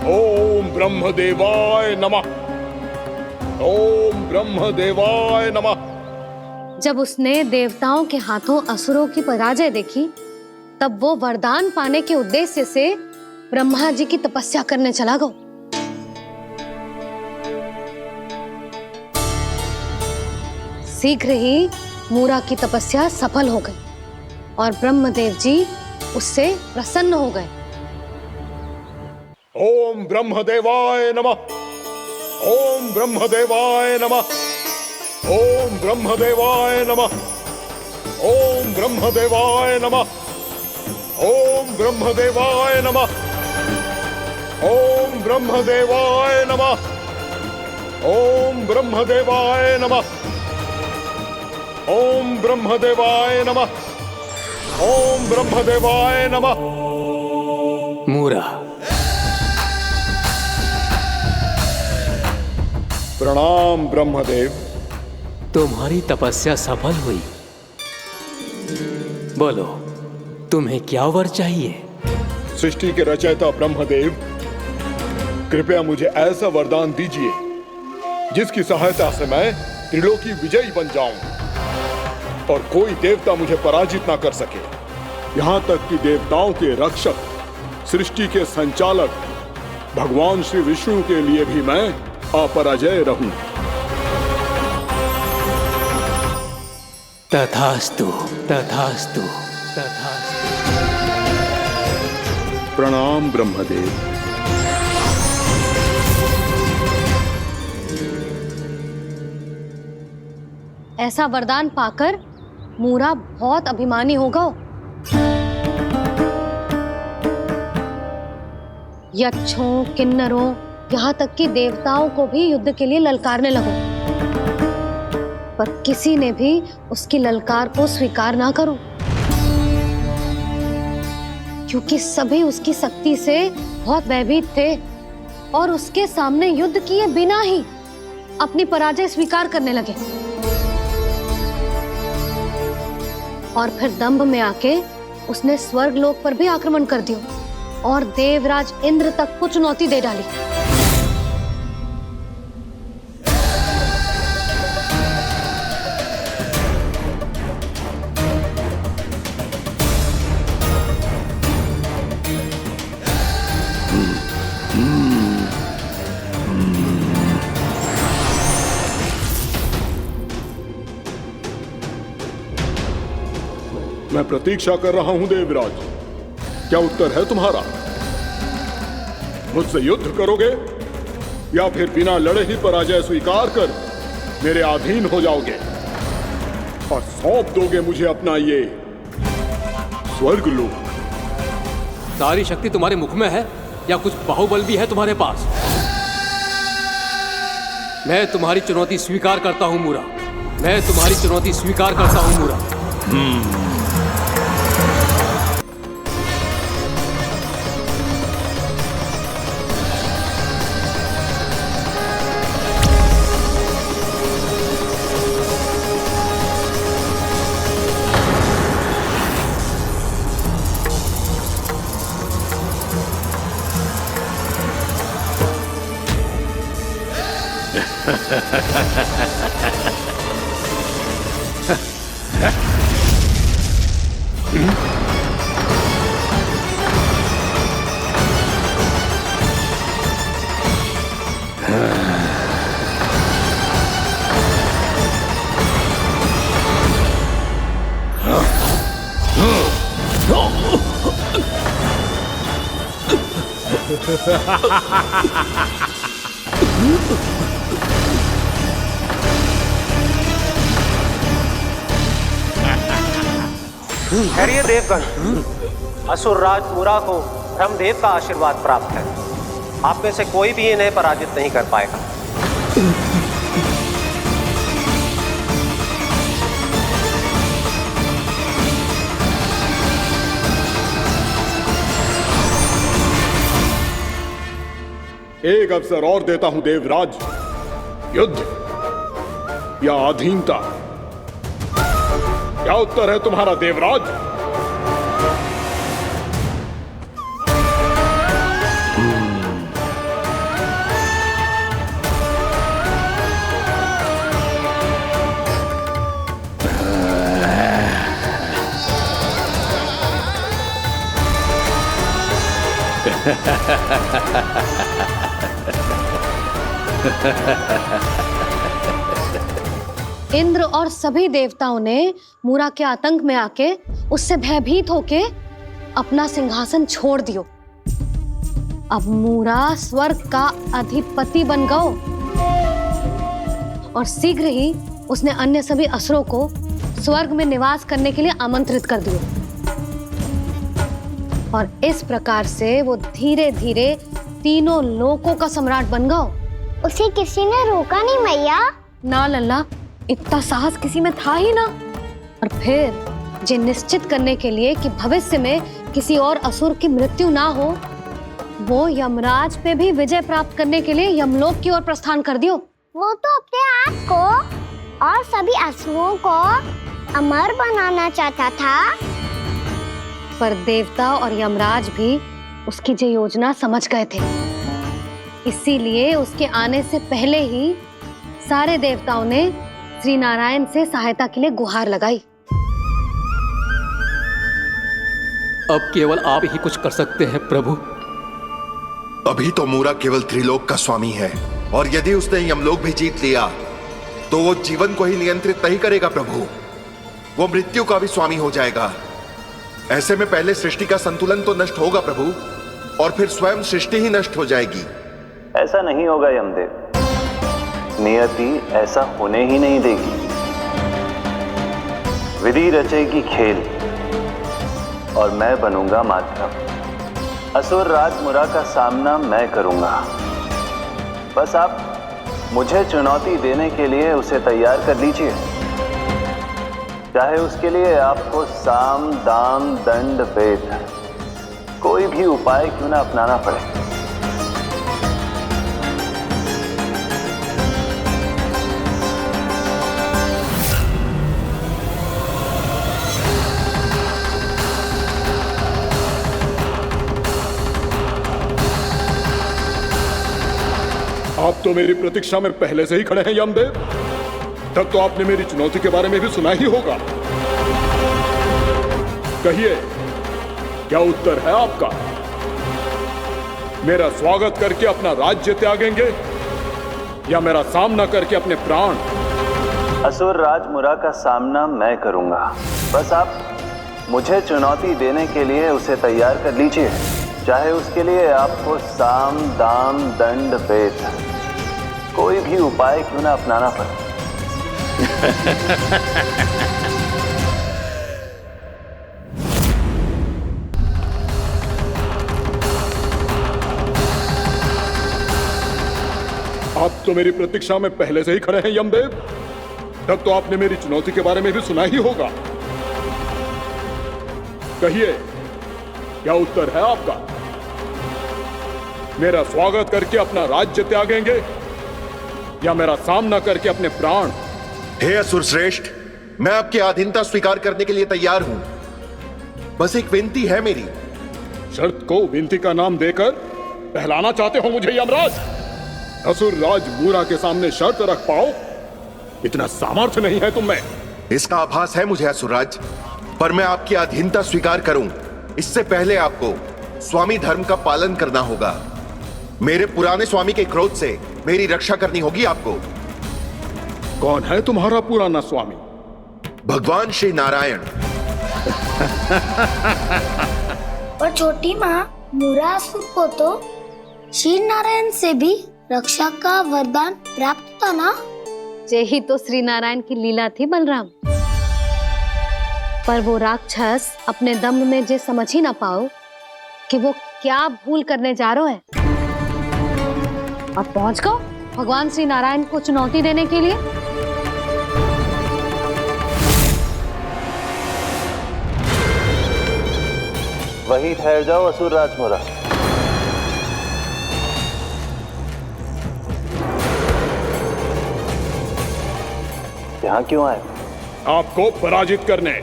ओम ब्रह्मदेवाय नमः। ओम ब्रह्मदेवाय नमः। जब उसने देवताओं के हाथों असुरों की पराजय देखी, तब वो वरदान पाने के उद्देश्य से ब्रह्मा जी की तपस्या करने चला गया। शीघ्र ही मूरा की तपस्या सफल हो गई और ब्रह्मदेव जी उससे प्रसन्न हो गए। ओम ब्रह्मदेवाय नमः। ओम ब्रह्मदेवाय नमः। ओम ब्रह्मदेवाय नमः। ओम ब्रह्मदेवाय नमः। ओम ब्रह्मदेवाय नमः। ओम ब्रह्मदेवाय नमः। ओम ब्रह्मदेवाय नमः। ओम ब्रह्मदेवाय नमः। ओम ब्रह्मदेवाय नमः। मूरा, प्रणाम ब्रह्मदेव। तुम्हारी तपस्या सफल हुई। बोलो, तुम्हें क्या वर चाहिए? सृष्टि के रचयिता ब्रह्मदेव, कृपया मुझे ऐसा वरदान दीजिए जिसकी सहायता से मैं त्रिलोकी विजयी बन जाऊं और कोई देवता मुझे पराजित ना कर सके। यहां तक कि देवताओं के रक्षक, सृष्टि के संचालक भगवान श्री विष्णु के लिए भी मैं अपराजय रहूं। तथास्तु, तथास्तु, तथास्तु। प्रणाम ब्रह्मदेव। ऐसा वरदान पाकर मूरा बहुत अभिमानी होगा। यक्षों, किन्नरों, यहाँ तक कि देवताओं को भी युद्ध के लिए ललकारने लगो, पर किसी ने भी उसकी ललकार को स्वीकार ना करो, क्योंकि सभी उसकी शक्ति से बहुत भयभीत थे और उसके सामने युद्ध किए बिना ही अपनी पराजय स्वीकार करने लगे और फिर दंभ में आके उसने स्वर्ग लोक पर भी आक्रमण कर दिया और देवराज इंद्र तक को चुनौती दे डाली। मैं प्रतीक्षा कर रहा हूं देवराज, क्या उत्तर है तुम्हारा? मुझसे युद्ध करोगे या फिर बिना लड़े ही पराजय स्वीकार कर मेरे अधीन हो जाओगे और सौंप दोगे मुझे अपना ये स्वर्ग लोक? सारी शक्ति तुम्हारे मुख में है या कुछ बाहुबल भी है तुम्हारे पास? मैं तुम्हारी चुनौती स्वीकार करता हूं मूरा, मैं तुम्हारी चुनौती स्वीकार करता हूं मूरा। खैरिए देवगण, असुर राज मूरा को ब्रह्मदेव का आशीर्वाद प्राप्त है। आप में से कोई भी इन्हें पराजित नहीं कर पाएगा। एक अवसर और देता हूं देवराज, युद्ध या अधीनता, क्या उत्तर है तुम्हारा देवराज? इंद्र और सभी देवताओं ने मूरा के आतंक में आके उससे भयभीत होके अपना सिंहासन छोड़ दियो। अब मूरा स्वर्ग का अधिपति बन गयो और शीघ्र ही उसने अन्य सभी असुरों को स्वर्ग में निवास करने के लिए आमंत्रित कर दियो। और इस प्रकार से वो धीरे धीरे तीनों लोकों का सम्राट बन गया। उसे किसी ने रोका नहीं मैया। ना लल्ला, इतना साहस किसी में था ही ना। और फिर ये निश्चित करने के लिए कि भविष्य में किसी और असुर की मृत्यु ना हो, वो यमराज पे भी विजय प्राप्त करने के लिए यमलोक की ओर प्रस्थान कर दियो। वो तो अपने आप को और सभी असुरों को अमर बनाना चाहता था, पर देवता और यमराज भी उसकी ये योजना समझ गए थे। इसीलिए उसके आने से पहले ही सारे देवताओं ने श्री नारायण से सहायता के लिए गुहार लगाई। अब केवल आप ही कुछ कर सकते हैं प्रभु। अभी तो मूरा केवल त्रिलोक का स्वामी है, और यदि उसने यमलोक भी जीत लिया तो वो जीवन को ही नियंत्रित नहीं करेगा प्रभु, वो मृत्यु का भी स्वामी हो जाएगा। ऐसे में पहले सृष्टि का संतुलन तो नष्ट होगा प्रभु, और फिर स्वयं सृष्टि ही नष्ट हो जाएगी। ऐसा नहीं होगा यमदेव, नियति ऐसा होने ही नहीं देगी। विधि रचेगी खेल और मैं बनूंगा माध्यम। असुर राज मुरा का सामना मैं करूंगा। बस आप मुझे चुनौती देने के लिए उसे तैयार कर लीजिए, चाहे उसके लिए आपको साम दाम दंड भेद कोई भी उपाय क्यों ना अपनाना पड़े। आप तो मेरी प्रतीक्षा में पहले से ही खड़े हैं यमदेव। तब तो आपने मेरी चुनौती के बारे में भी सुना ही होगा। कहिए, क्या उत्तर है आपका? मेरा स्वागत करके अपना राज्य त्यागेंगे या मेरा सामना करके अपने प्राण? असुर राज मुरा का सामना मैं करूंगा। बस आप मुझे चुनौती देने के लिए उसे तैयार कर लीजिए, चाहे उसके लिए आपको साम दाम दंड भेद कोई भी उपाय क्यों ना अपनाना पड़े। आप तो मेरी प्रतीक्षा में पहले से ही खड़े हैं यमदेव। तब तो आपने मेरी चुनौती के बारे में भी सुना ही होगा। कहिए, क्या उत्तर है आपका? मेरा स्वागत करके अपना राज्य त्यागेंगे या मेरा सामना करके अपने प्राण? हे असुर श्रेष्ठ, मैं आपकी अधीनता स्वीकार करने के लिए तैयार हूं। बस एक विनती है मेरी। शर्त को विनती का नाम देकर पहलाना चाहते हो मुझे यमराज? असुर राज मूरा के सामने शर्त रख पाओ, इतना सामर्थ्य नहीं है तुम में। इसका आभास है मुझे असुरराज, पर मैं आपकी अधीनता स्वीकार करूं इससे पहले आपको स्वामी धर्म का पालन करना होगा। मेरे पुराने स्वामी के क्रोध से मेरी रक्षा करनी होगी आपको। कौन है तुम्हारा पुराना स्वामी? भगवान श्री नारायण। और छोटी माँ, मूरासुर को तो श्री नारायण से भी रक्षा का वरदान प्राप्त था ना? यही तो श्री नारायण की लीला थी बलराम। पर वो राक्षस अपने दम में जे समझ ही ना पाओ कि वो क्या भूल करने जा रहे हैं, और पहुंच गओ भगवान श्री नारायण को चुनौती देने के लिए। वही ठहर जाओ असुर राज मुरा। यहाँ क्यों आए? आपको पराजित करने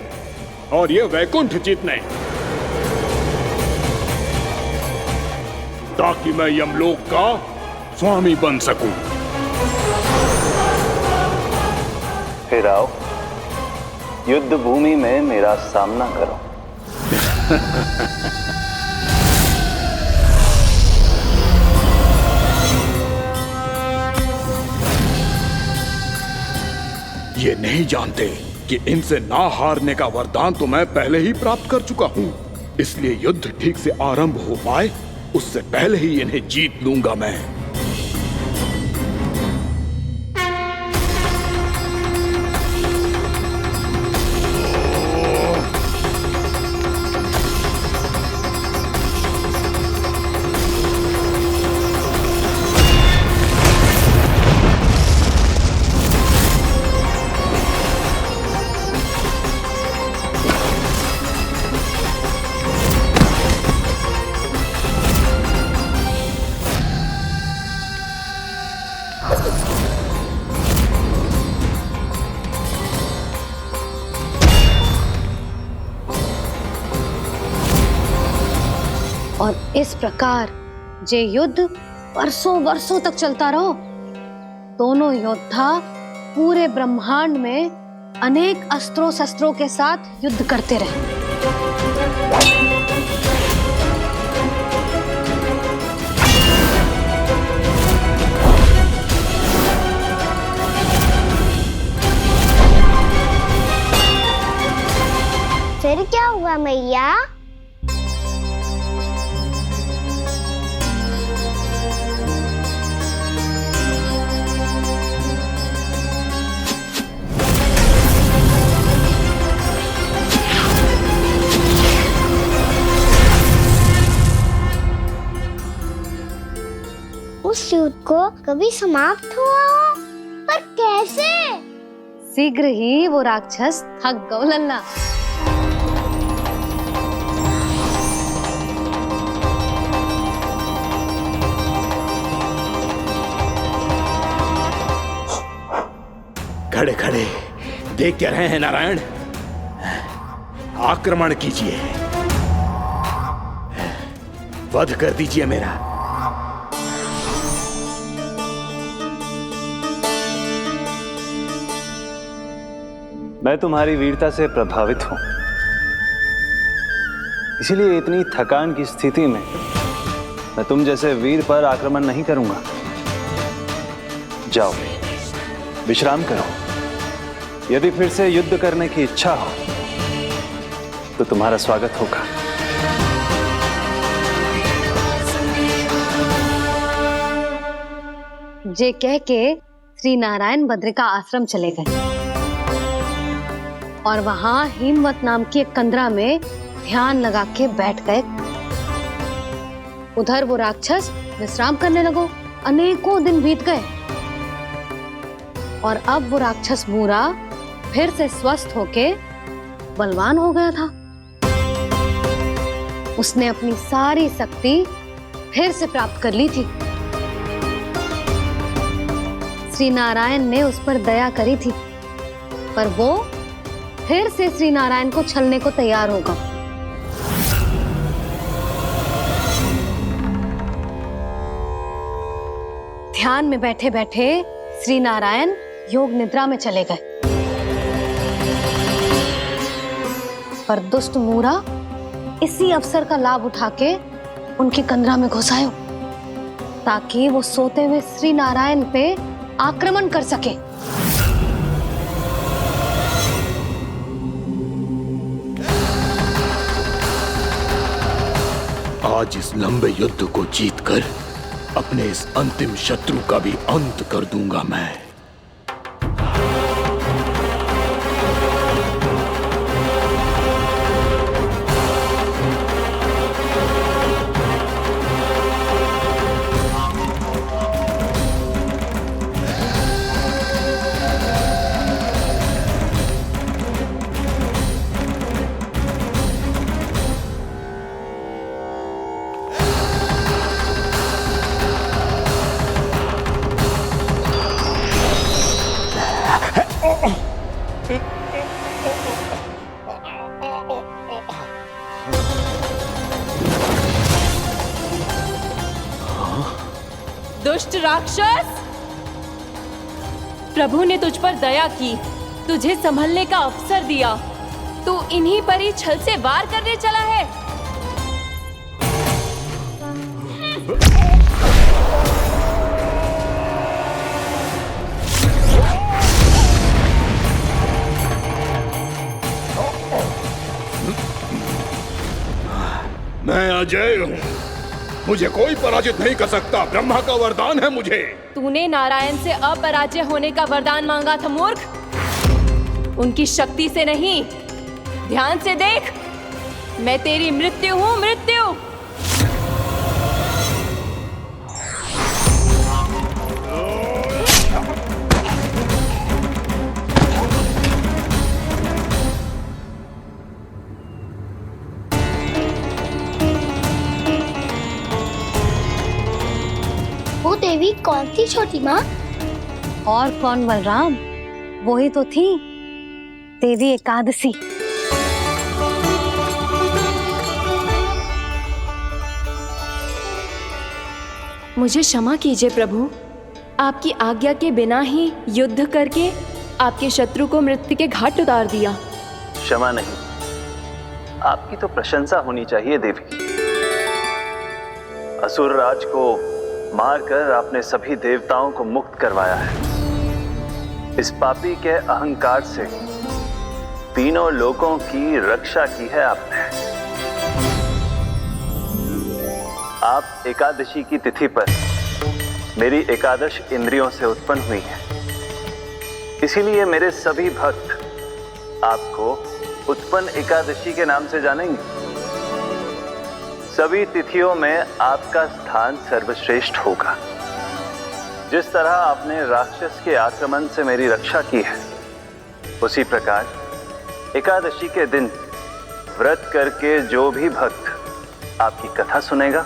और ये वैकुंठ जीतने, ताकि मैं यमलोक का स्वामी बन सकूं। फिर आओ, युद्ध भूमि में मेरा सामना करो। ये नहीं जानते कि इनसे ना हारने का वरदान तो मैं पहले ही प्राप्त कर चुका हूं। इसलिए युद्ध ठीक से आरंभ हो पाए उससे पहले ही इन्हें जीत लूंगा मैं। और इस प्रकार ये युद्ध वर्षों वर्षों तक चलता रहो। दोनों योद्धा पूरे ब्रह्मांड में अनेक अस्त्रों शस्त्रों के साथ युद्ध करते रहे। फिर क्या हुआ मैया? उस युद्ध को कभी समाप्त हुआ हो, पर कैसे? शीघ्र ही वो राक्षस थक गौ लल्ला। खड़े खड़े देख क्या रहे हैं नारायण? आक्रमण कीजिए, वध कर दीजिए मेरा। मैं तुम्हारी वीरता से प्रभावित हूं, इसीलिए इतनी थकान की स्थिति में मैं तुम जैसे वीर पर आक्रमण नहीं करूंगा। जाओ विश्राम करो। यदि फिर से युद्ध करने की इच्छा हो तो तुम्हारा स्वागत होगा। जे कह के श्री नारायण बद्रिका आश्रम चले गए और वहां हिमवत नाम की एक कंदरा में ध्यान लगा के बैठ गए। उधर वो राक्षस विश्राम करने लगो। अनेकों दिन बीत गए और अब वो राक्षस मूरा फिर से स्वस्थ होके बलवान हो गया था। उसने अपनी सारी शक्ति फिर से प्राप्त कर ली थी। श्री नारायण ने उस पर दया करी थी, पर वो फिर से श्री नारायण को छलने को तैयार होगा। ध्यान में बैठे बैठे श्री नारायण योग निद्रा में चले गए, पर दुष्ट मूरा इसी अवसर का लाभ उठा के उनकी कंदरा में घुस आयो ताकि वो सोते हुए श्री नारायण पे आक्रमण कर सके। आज इस लंबे युद्ध को जीतकर अपने इस अंतिम शत्रु का भी अंत कर दूंगा मैं। दुष्ट राक्षस, प्रभु ने तुझ पर दया की, तुझे संभलने का अवसर दिया। तू इन्हीं पर ही छल से वार करने चला है। मैं अजय हूँ, मुझे कोई पराजित नहीं कर सकता। ब्रह्मा का वरदान है मुझे। तूने नारायण से अपराजय होने का वरदान मांगा था मूर्ख। उनकी शक्ति से नहीं, ध्यान से देख। मैं तेरी मृत्यु हूँ, मृत्यु। वो देवी कौन थी छोटी माँ? और कौन बलराम, वो ही तो थी देवी एकादशी। मुझे क्षमा कीजिए प्रभु, आपकी आज्ञा के बिना ही युद्ध करके आपके शत्रु को मृत्यु के घाट उतार दिया। क्षमा नहीं, आपकी तो प्रशंसा होनी चाहिए देवी। असुर राज को मारकर आपने सभी देवताओं को मुक्त करवाया है। इस पापी के अहंकार से तीनों लोकों की रक्षा की है आपने। आप एकादशी की तिथि पर मेरी एकादश इंद्रियों से उत्पन्न हुई हैं। इसीलिए मेरे सभी भक्त आपको उत्पन्न एकादशी के नाम से जानेंगे। सभी तिथियों में आपका स्थान सर्वश्रेष्ठ होगा। जिस तरह आपने राक्षस के आक्रमण से मेरी रक्षा की है, उसी प्रकार एकादशी के दिन व्रत करके जो भी भक्त आपकी कथा सुनेगा,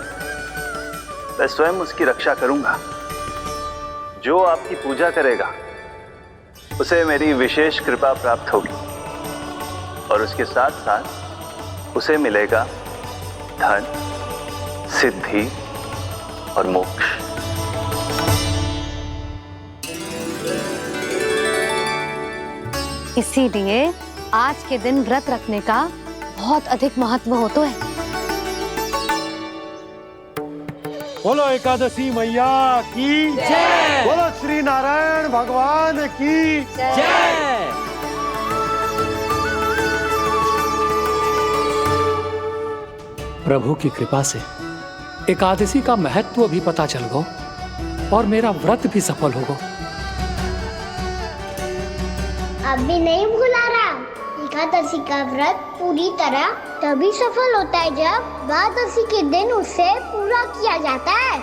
मैं स्वयं उसकी रक्षा करूंगा। जो आपकी पूजा करेगा उसे मेरी विशेष कृपा प्राप्त होगी और उसके साथ साथ उसे मिलेगा धन, सिद्धि और मोक्ष। इसीलिए आज के दिन व्रत रखने का बहुत अधिक महत्व होता है। बोलो एकादशी मैया की जय। बोलो श्री नारायण भगवान की जय। प्रभु की कृपा से एकादशी का महत्व भी पता चल गो और मेरा व्रत भी सफल हो गो। अभी नहीं भूला रहा, एकादशी का व्रत पूरी तरह तभी सफल होता है जब द्वादशी के दिन उसे पूरा किया जाता है।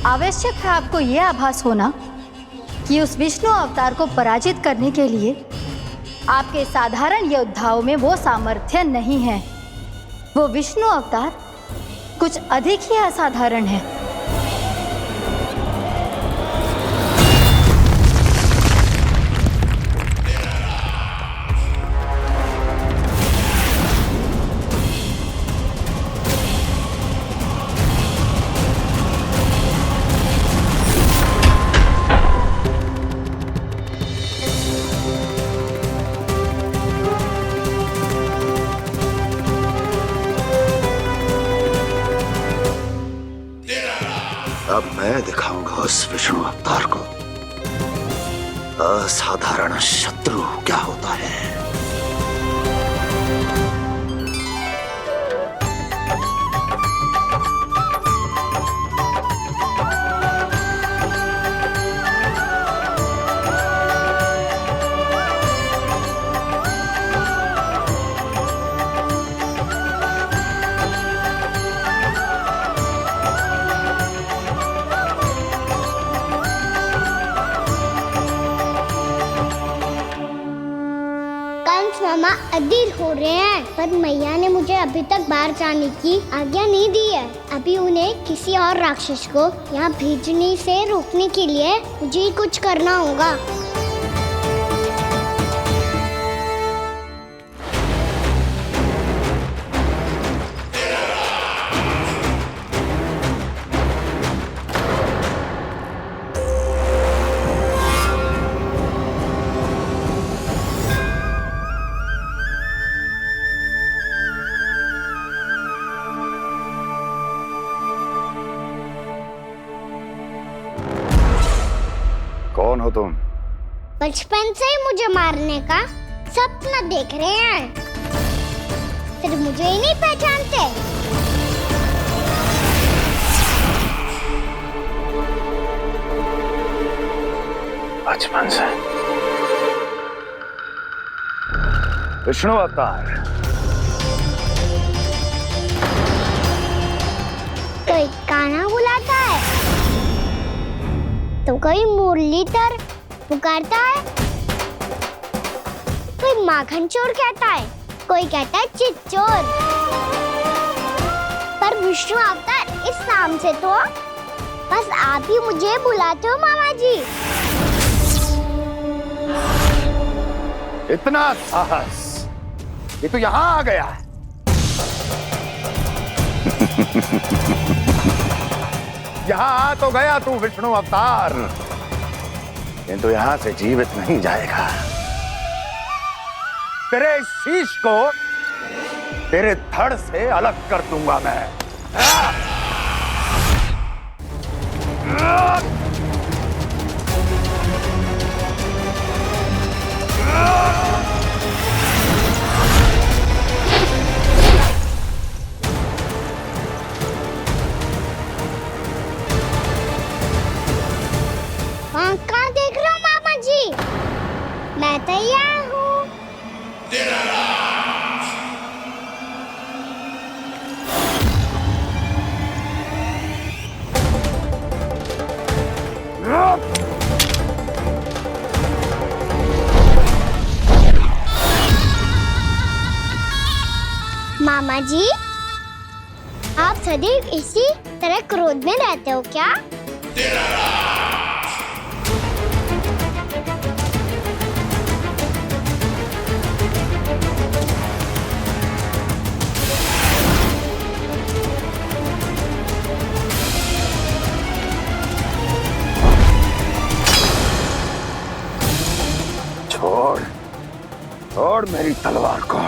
आवश्यक है आपको यह आभास होना कि उस विष्णु अवतार को पराजित करने के लिए आपके साधारण योद्धाओं में वो सामर्थ्य नहीं है। वो विष्णु अवतार कुछ अधिक ही असाधारण है। अब मैं दिखाऊंगा उस विष्णु अवतार को असाधारण शत्रु क्या होता है। मामा अधीर हो रहे हैं, पर मैया ने मुझे अभी तक बाहर जाने की आज्ञा नहीं दी है। अभी उन्हें किसी और राक्षस को यहाँ भेजने से रोकने के लिए मुझे कुछ करना होगा। कौन हो तुम? बचपन से ही मुझे मारने का सपना देख रहे हैं, फिर मुझे ही नहीं पहचानते। बचपन से विष्णु अवतार। कोई कान्हा बुलाता है तो कोई मुरलीधर पुकारता है, कोई माखन चोर कहता है, कोई कहता है चिच्चोर। पर विष्णु अवतार इस नाम से तो बस आप ही मुझे बुलाते हो मामा जी। इतना साहस ये तो यहां आ गया है। यहां आ तो गया तू विष्णु अवतार, किंतु यहां से जीवित नहीं जाएगा। तेरे इस शीश को तेरे धड़ से अलग कर दूंगा मैं। कहाँ देख रहे हो मामा जी? मैं तैयार हूँ। मामा जी, आप सदैव इसी तरह क्रोध में रहते हो क्या? छोड़ छोड़ मेरी तलवार को।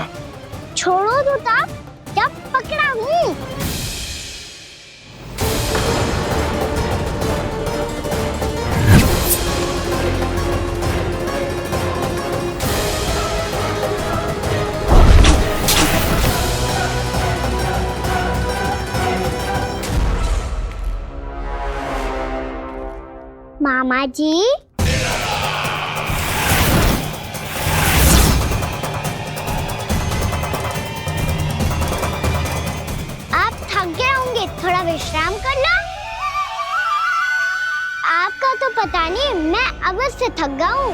छोड़ो तो तब जब पकड़ा हूँ। मामा जी, थोड़ा विश्राम कर लो। आपका तो पता नहीं, मैं अवश्य थक गया हूँ।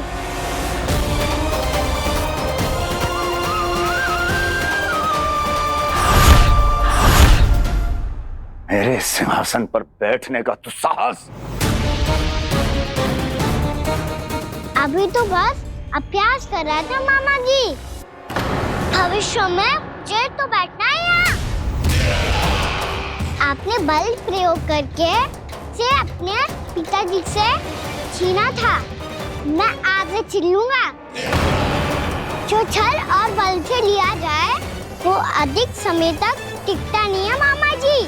मेरे सिंहासन पर बैठने का तो साहस। अभी तो बस अभ्यास कर रहा था मामा जी। भविष्य में मुझे तो बैठना है यहाँ। आपने बल प्रयोग करके से अपने पिताजी से छीना था। मैं आज से छीन लूंगा। जो छल और बल से लिया जाए वो अधिक समय तक टिकता नहीं है मामा जी।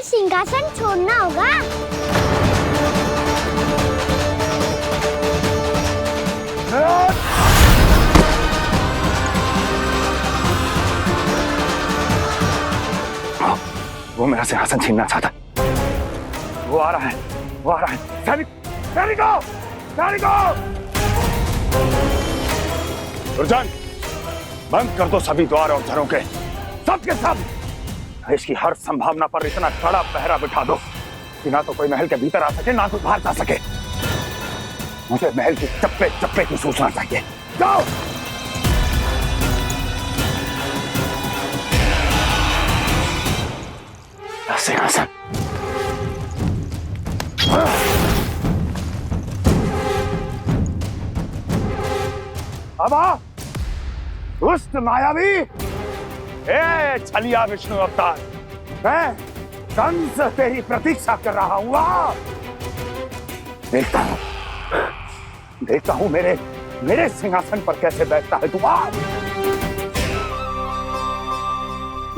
सिंहासन छोड़ना होगा। वो मेरा सिंहासन छीनना चाहता। वो आ रहा है, वो आ रहा है। सैनिकों, दुर्जन, बंद कर दो सभी द्वार और झरोखे, सब के सब। इसकी हर संभावना पर इतना कड़ा पहरा बिठा दो कि ना तो कोई महल के भीतर आ सके, ना कोई बाहर जा सके। मुझे महल की चप्पे चप्पे की सूचना चाहिए। जाओ। सिंहासन। अब आ, दुष्ट मायावी, ए छलिया विष्णु अवतार, मैं कंस तेरी प्रतीक्षा कर रहा हूँ। देखता हूँ मेरे सिंहासन पर कैसे बैठता है तू।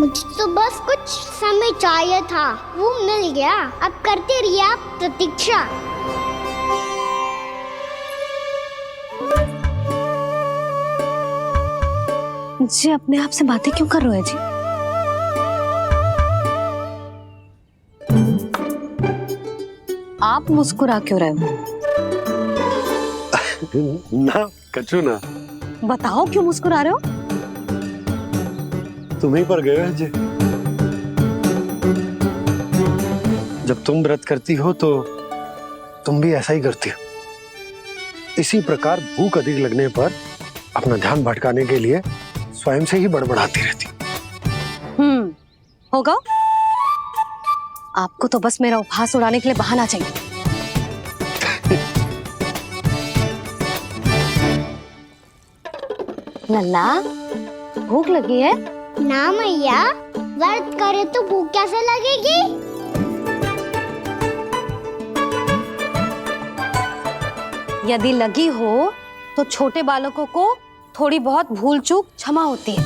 मुझे तो बस कुछ समय चाहिए था, वो मिल गया। अब करते रहिए आप प्रतीक्षा। जी अपने आप से बातें क्यों कर रहे हो जी? आप मुस्कुरा क्यों रहे हो? ना कचू ना। बताओ क्यों मुस्कुरा रहे हो? तुम ही पर गए हो जी। जब तुम व्रत करती हो तो तुम भी ऐसा ही करती हो। इसी प्रकार भूख अधिक लगने पर अपना ध्यान भटकाने के लिए स्वयं से ही बड़बड़ाती रहती। होगा। आपको तो बस मेरा उपहास उड़ाने के लिए बहाना चाहिए। लल्ला, भूख लगी है? ना मैया, व्रत करे तो भूख कैसे लगेगी? यदि लगी हो तो छोटे बालकों को थोड़ी बहुत भूल चूक क्षमा होती है।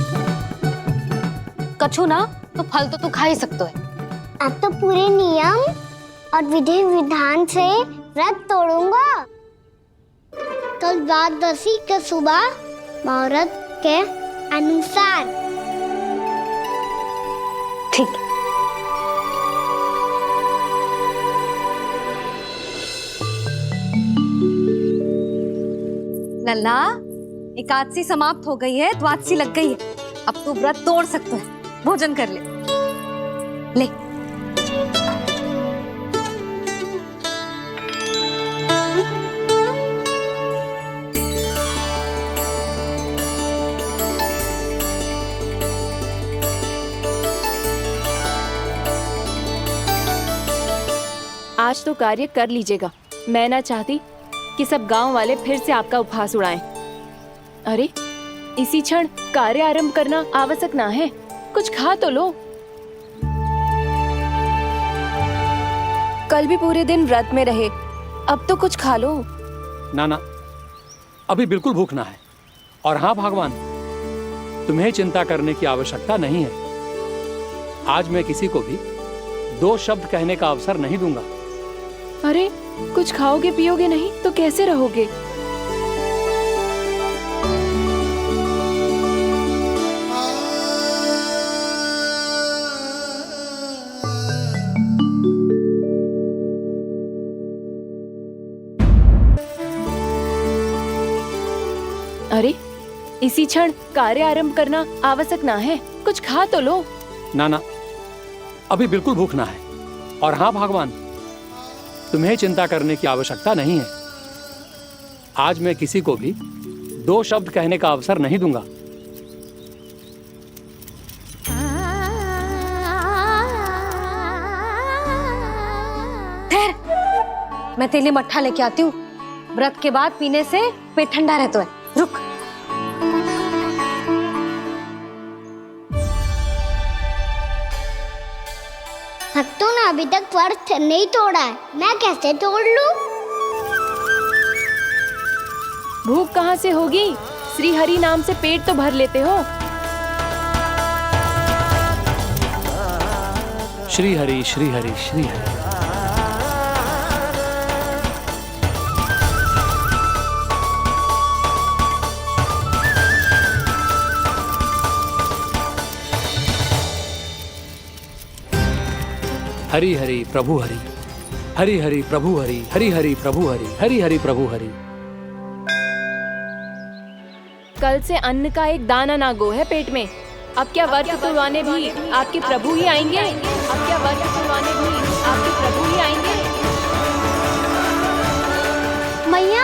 कछु ना तो फल तो तू खा ही सकते है। अब तो पूरे नियम और विधि विधान से व्रत तोड़ूंगा। कल द्वादशी के सुबह मुहूर्त के अनुसार। ठीक। लल्ला, एकादशी समाप्त हो गई है, द्वादशी लग गई है। अब तू व्रत तोड़ सकते है। भोजन कर ले। ले। आज तो कार्य कर लीजिएगा। मैं ना चाहती कि सब गांव वाले फिर से आपका उपहास उड़ाएं। अरे, इसी क्षण कार्य आरंभ करना आवश्यक ना है। कुछ खा तो लो। कल भी पूरे दिन व्रत में रहे, अब तो कुछ खा लो। ना, अभी बिल्कुल भूख ना है। और हाँ भगवान, तुम्हें चिंता करने की आवश्यकता नहीं है। आज मैं किसी को भी 2 शब्द कहने का अवसर नहीं दूंगा। अरे, कुछ खाओगे पियोगे नहीं तो कैसे रहोगे? अरे, इसी क्षण कार्य आरंभ करना आवश्यक ना है। कुछ खा तो लो। ना, अभी बिल्कुल भूख ना है। और हाँ भगवान, तुम्हें चिंता करने की आवश्यकता नहीं है। आज मैं किसी को भी 2 शब्द कहने का अवसर नहीं दूंगा। ठहर, मैं तेरे लिए मट्ठा लेके आती हूँ। व्रत के बाद पीने से पेट ठंडा रहता है। रुक। भक्तों ने अभी तक व्रत नहीं तोड़ा है, मैं कैसे तोड़ लूं? भूख कहाँ से होगी? श्री हरि नाम से पेट तो भर लेते हो। श्री हरि, श्री हरि, श्री हरि। हरि हरि प्रभु हरि, हरि हरि प्रभु हरि, हरि हरि प्रभु हरि, हरि हरि प्रभु हरि। कल से अन्न का एक दाना ना गो है पेट में। अब क्या व्रत तुड़वाने भी आपके प्रभु ही आएंगे? अब क्या व्रत तुड़वाने भी आपके प्रभु ही आएंगे? मैया,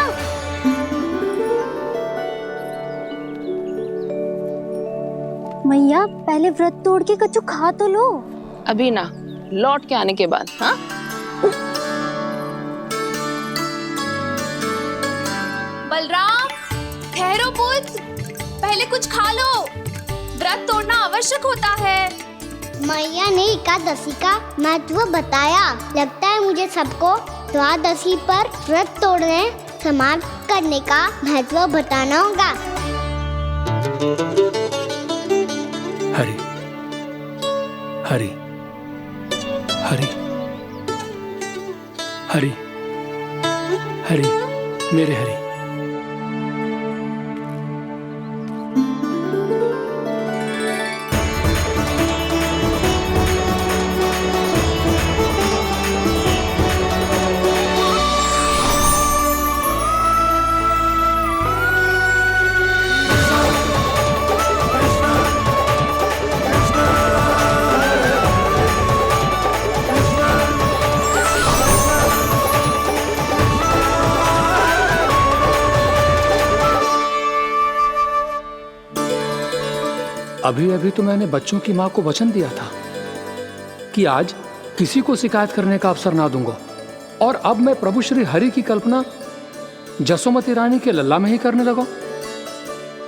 मैया पहले व्रत तोड़ के कच्चू खा तो लो। अभी ना, लौट के आने के बाद। हाँ, बलराम, ठहरो पुत्र, पहले कुछ खा लो। व्रत तोड़ना आवश्यक होता है। मैया ने एकादशी का महत्व बताया। लगता है मुझे सबको द्वादशी पर व्रत तोड़ने समाप्त करने का महत्व बताना होगा। हरि हरि हरि हरि हरि मेरे हरि। अभी अभी तो मैंने बच्चों की मां को वचन दिया था कि आज किसी को शिकायत करने का अवसर ना दूंगा, और अब मैं प्रभु श्री हरि की कल्पना जसोमती रानी के लल्ला में ही करने लगा।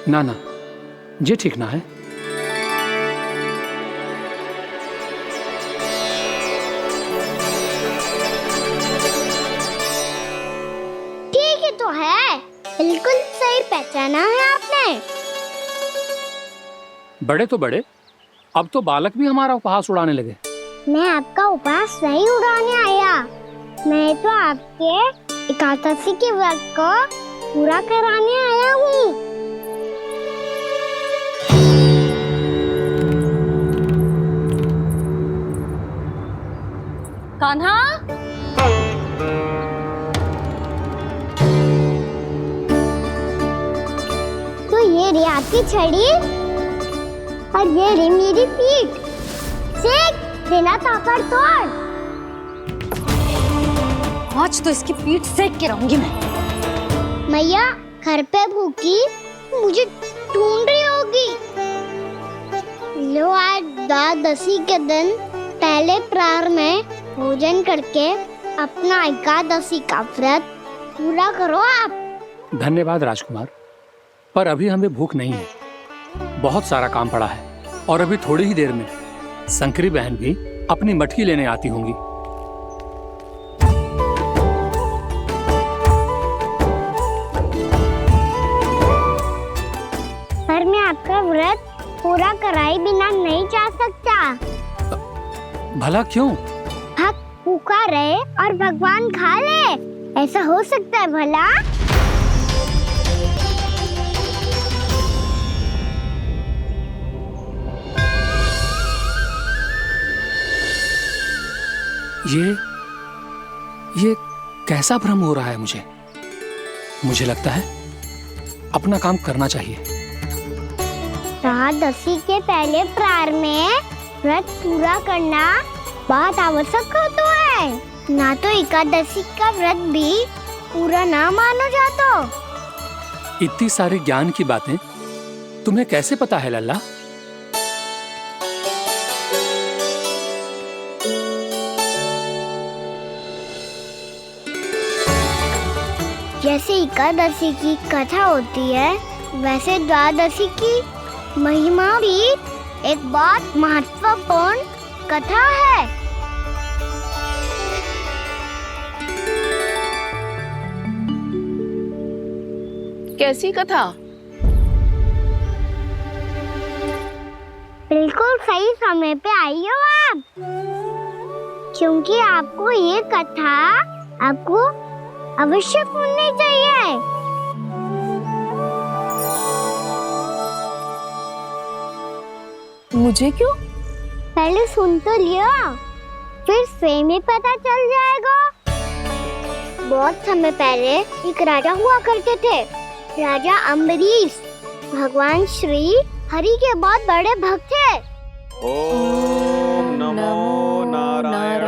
ना ना, ये ठीक ना है। ठीक ही तो है, बिल्कुल सही पहचाना है आपने। बड़े तो बड़े, अब तो बालक भी हमारा उपहास उड़ाने लगे। मैं आपका उपहास नहीं उड़ाने आया, मैं तो आपके एकादशी के व्रत को पूरा कराने आया हूँ। कान्हा, तो ये रे आपकी छड़ी और ये रे मेरी पीठ, सेक देना ताकत तोड़। आज तो इसकी पीठ सेक के रहूंगी मैं। मैया घर पे भूखी मुझे ढूंढ रही होगी। लो आज द्वादशी के दिन पहले प्रहर में भोजन करके अपना एकादशी का व्रत पूरा करो आप। धन्यवाद राजकुमार, पर अभी हमें भूख नहीं है, बहुत सारा काम पड़ा है, और अभी थोड़ी ही देर में शंकरी बहन भी अपनी मटकी लेने आती होंगी। पर मैं आपका व्रत पूरा कराए बिना नहीं जा सकता। भला क्यों? भक्त भूखा रहे और भगवान खा ले, ऐसा हो सकता है भला? ये कैसा भ्रम हो रहा है मुझे लगता है अपना काम करना चाहिए। द्वादशी के पहले प्रहर में व्रत पूरा करना बहुत आवश्यक होता है, ना तो एकादशी का व्रत भी पूरा ना मानो जातो। इतनी सारी ज्ञान की बातें तुम्हें कैसे पता है लल्ला? जैसे एकादशी की कथा होती है, वैसे द्वादशी की महिमा भी एक बहुत महत्वपूर्ण कथा है। कैसी कथा? बिल्कुल सही समय पे आई हो आप, क्योंकि आपको ये कथा आपको अवश्य सुननी चाहिए। मुझे क्यों? पहले सुन तो लियो, फिर स्वयं ही पता चल जाएगा। बहुत समय पहले एक राजा हुआ करते थे, राजा अम्बरीश। भगवान श्री हरि के बहुत बड़े भक्त थे। ओम नमो नारायणाय।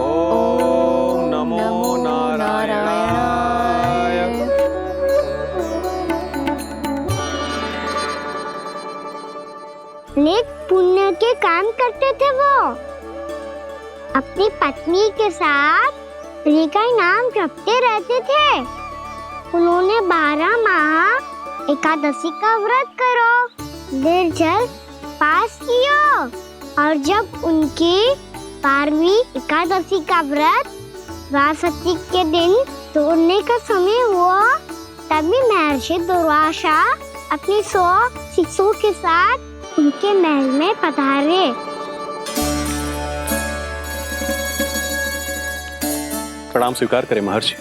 ओम नमो नारायणाय। नेक पुण्य के काम करते थे वो। अपनी पत्नी के साथ हरि का नाम जपते रहते थे। उन्होंने 12 माह एकादशी का व्रत करो, निर्जल पास किया, और जब उनकी 12वीं एकादशी का व्रत द्वादशी के दिन तोड़ने का समय हुआ, तभी महर्षि दुर्वासा अपने 100 शिष्यों के साथ उनके महल में पधारे। प्रणाम स्वीकार करें महर्षि।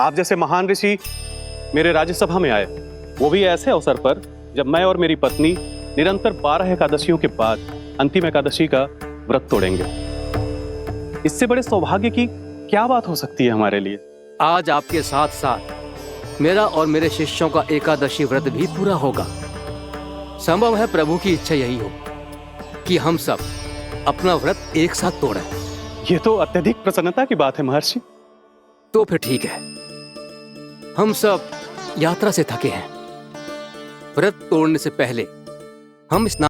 आप जैसे महान ऋषि मेरे राज्यसभा में आए, वो भी ऐसे अवसर पर जब मैं और मेरी पत्नी निरंतर 12 एकादशियों के बाद अंतिम एकादशी का व्रत तोड़ेंगे। इससे बड़े सौभाग्य की क्या बात हो सकती है हमारे लिए। आज आपके साथ साथ मेरा और मेरे शिष्यों का एकादशी व्रत भी पूरा होगा। संभव है प्रभु की इच्छा यही हो कि हम सब अपना व्रत एक साथ तोड़ें। ये तो अत्यधिक प्रसन्नता की बात है महर्षि। तो फिर ठीक है, हम सब यात्रा से थके हैं। व्रत तोड़ने से पहले हम स्नान